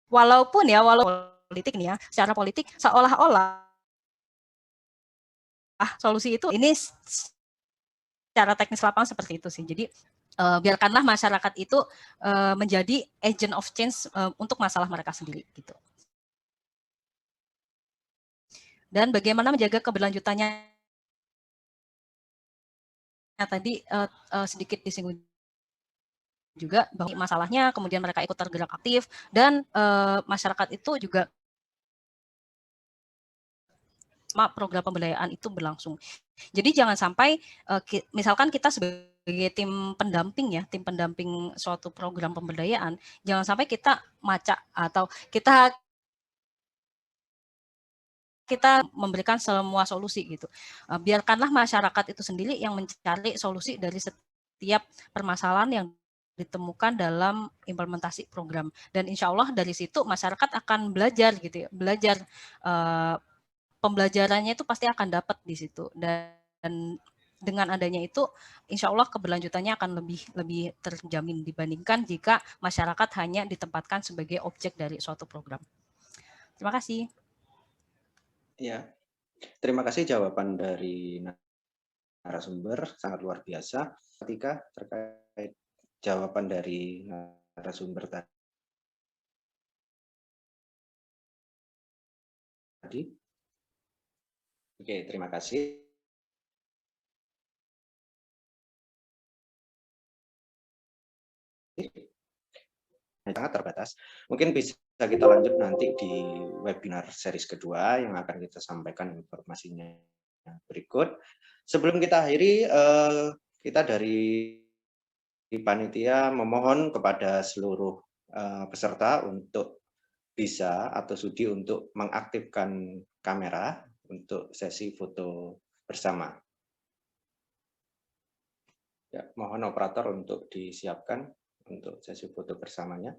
walaupun politik nih ya, secara politik seolah-olah solusi itu ini secara teknis lapangan seperti itu sih. Jadi biarkanlah masyarakat itu menjadi agent of change untuk masalah mereka sendiri gitu. Dan bagaimana menjaga keberlanjutannya tadi sedikit disinggung juga bahwa masalahnya kemudian mereka ikut tergerak aktif dan masyarakat itu juga program pemberdayaan itu berlangsung. Jadi jangan sampai misalkan kita sebagai tim pendamping ya, tim pendamping suatu program pemberdayaan, jangan sampai kita macak atau kita memberikan semua solusi gitu. Biarkanlah masyarakat itu sendiri yang mencari solusi dari setiap permasalahan yang ditemukan dalam implementasi program. Dan insya Allah dari situ masyarakat akan belajar gitu ya, belajar pembelajarannya itu pasti akan dapat di situ. Dan dengan adanya itu, insya Allah keberlanjutannya akan lebih terjamin dibandingkan jika masyarakat hanya ditempatkan sebagai objek dari suatu program. Terima kasih. Ya, terima kasih jawaban dari narasumber, sangat luar biasa. Ketika terkait jawaban dari narasumber tadi. Oke, terima kasih. Sangat terbatas. Mungkin bisa kita lanjut nanti di webinar series kedua yang akan kita sampaikan informasinya berikut. Sebelum kita akhiri, kita dari panitia memohon kepada seluruh peserta untuk bisa atau sudi untuk mengaktifkan kamera untuk sesi foto bersama. Ya, mohon operator untuk disiapkan untuk sesi foto bersamanya.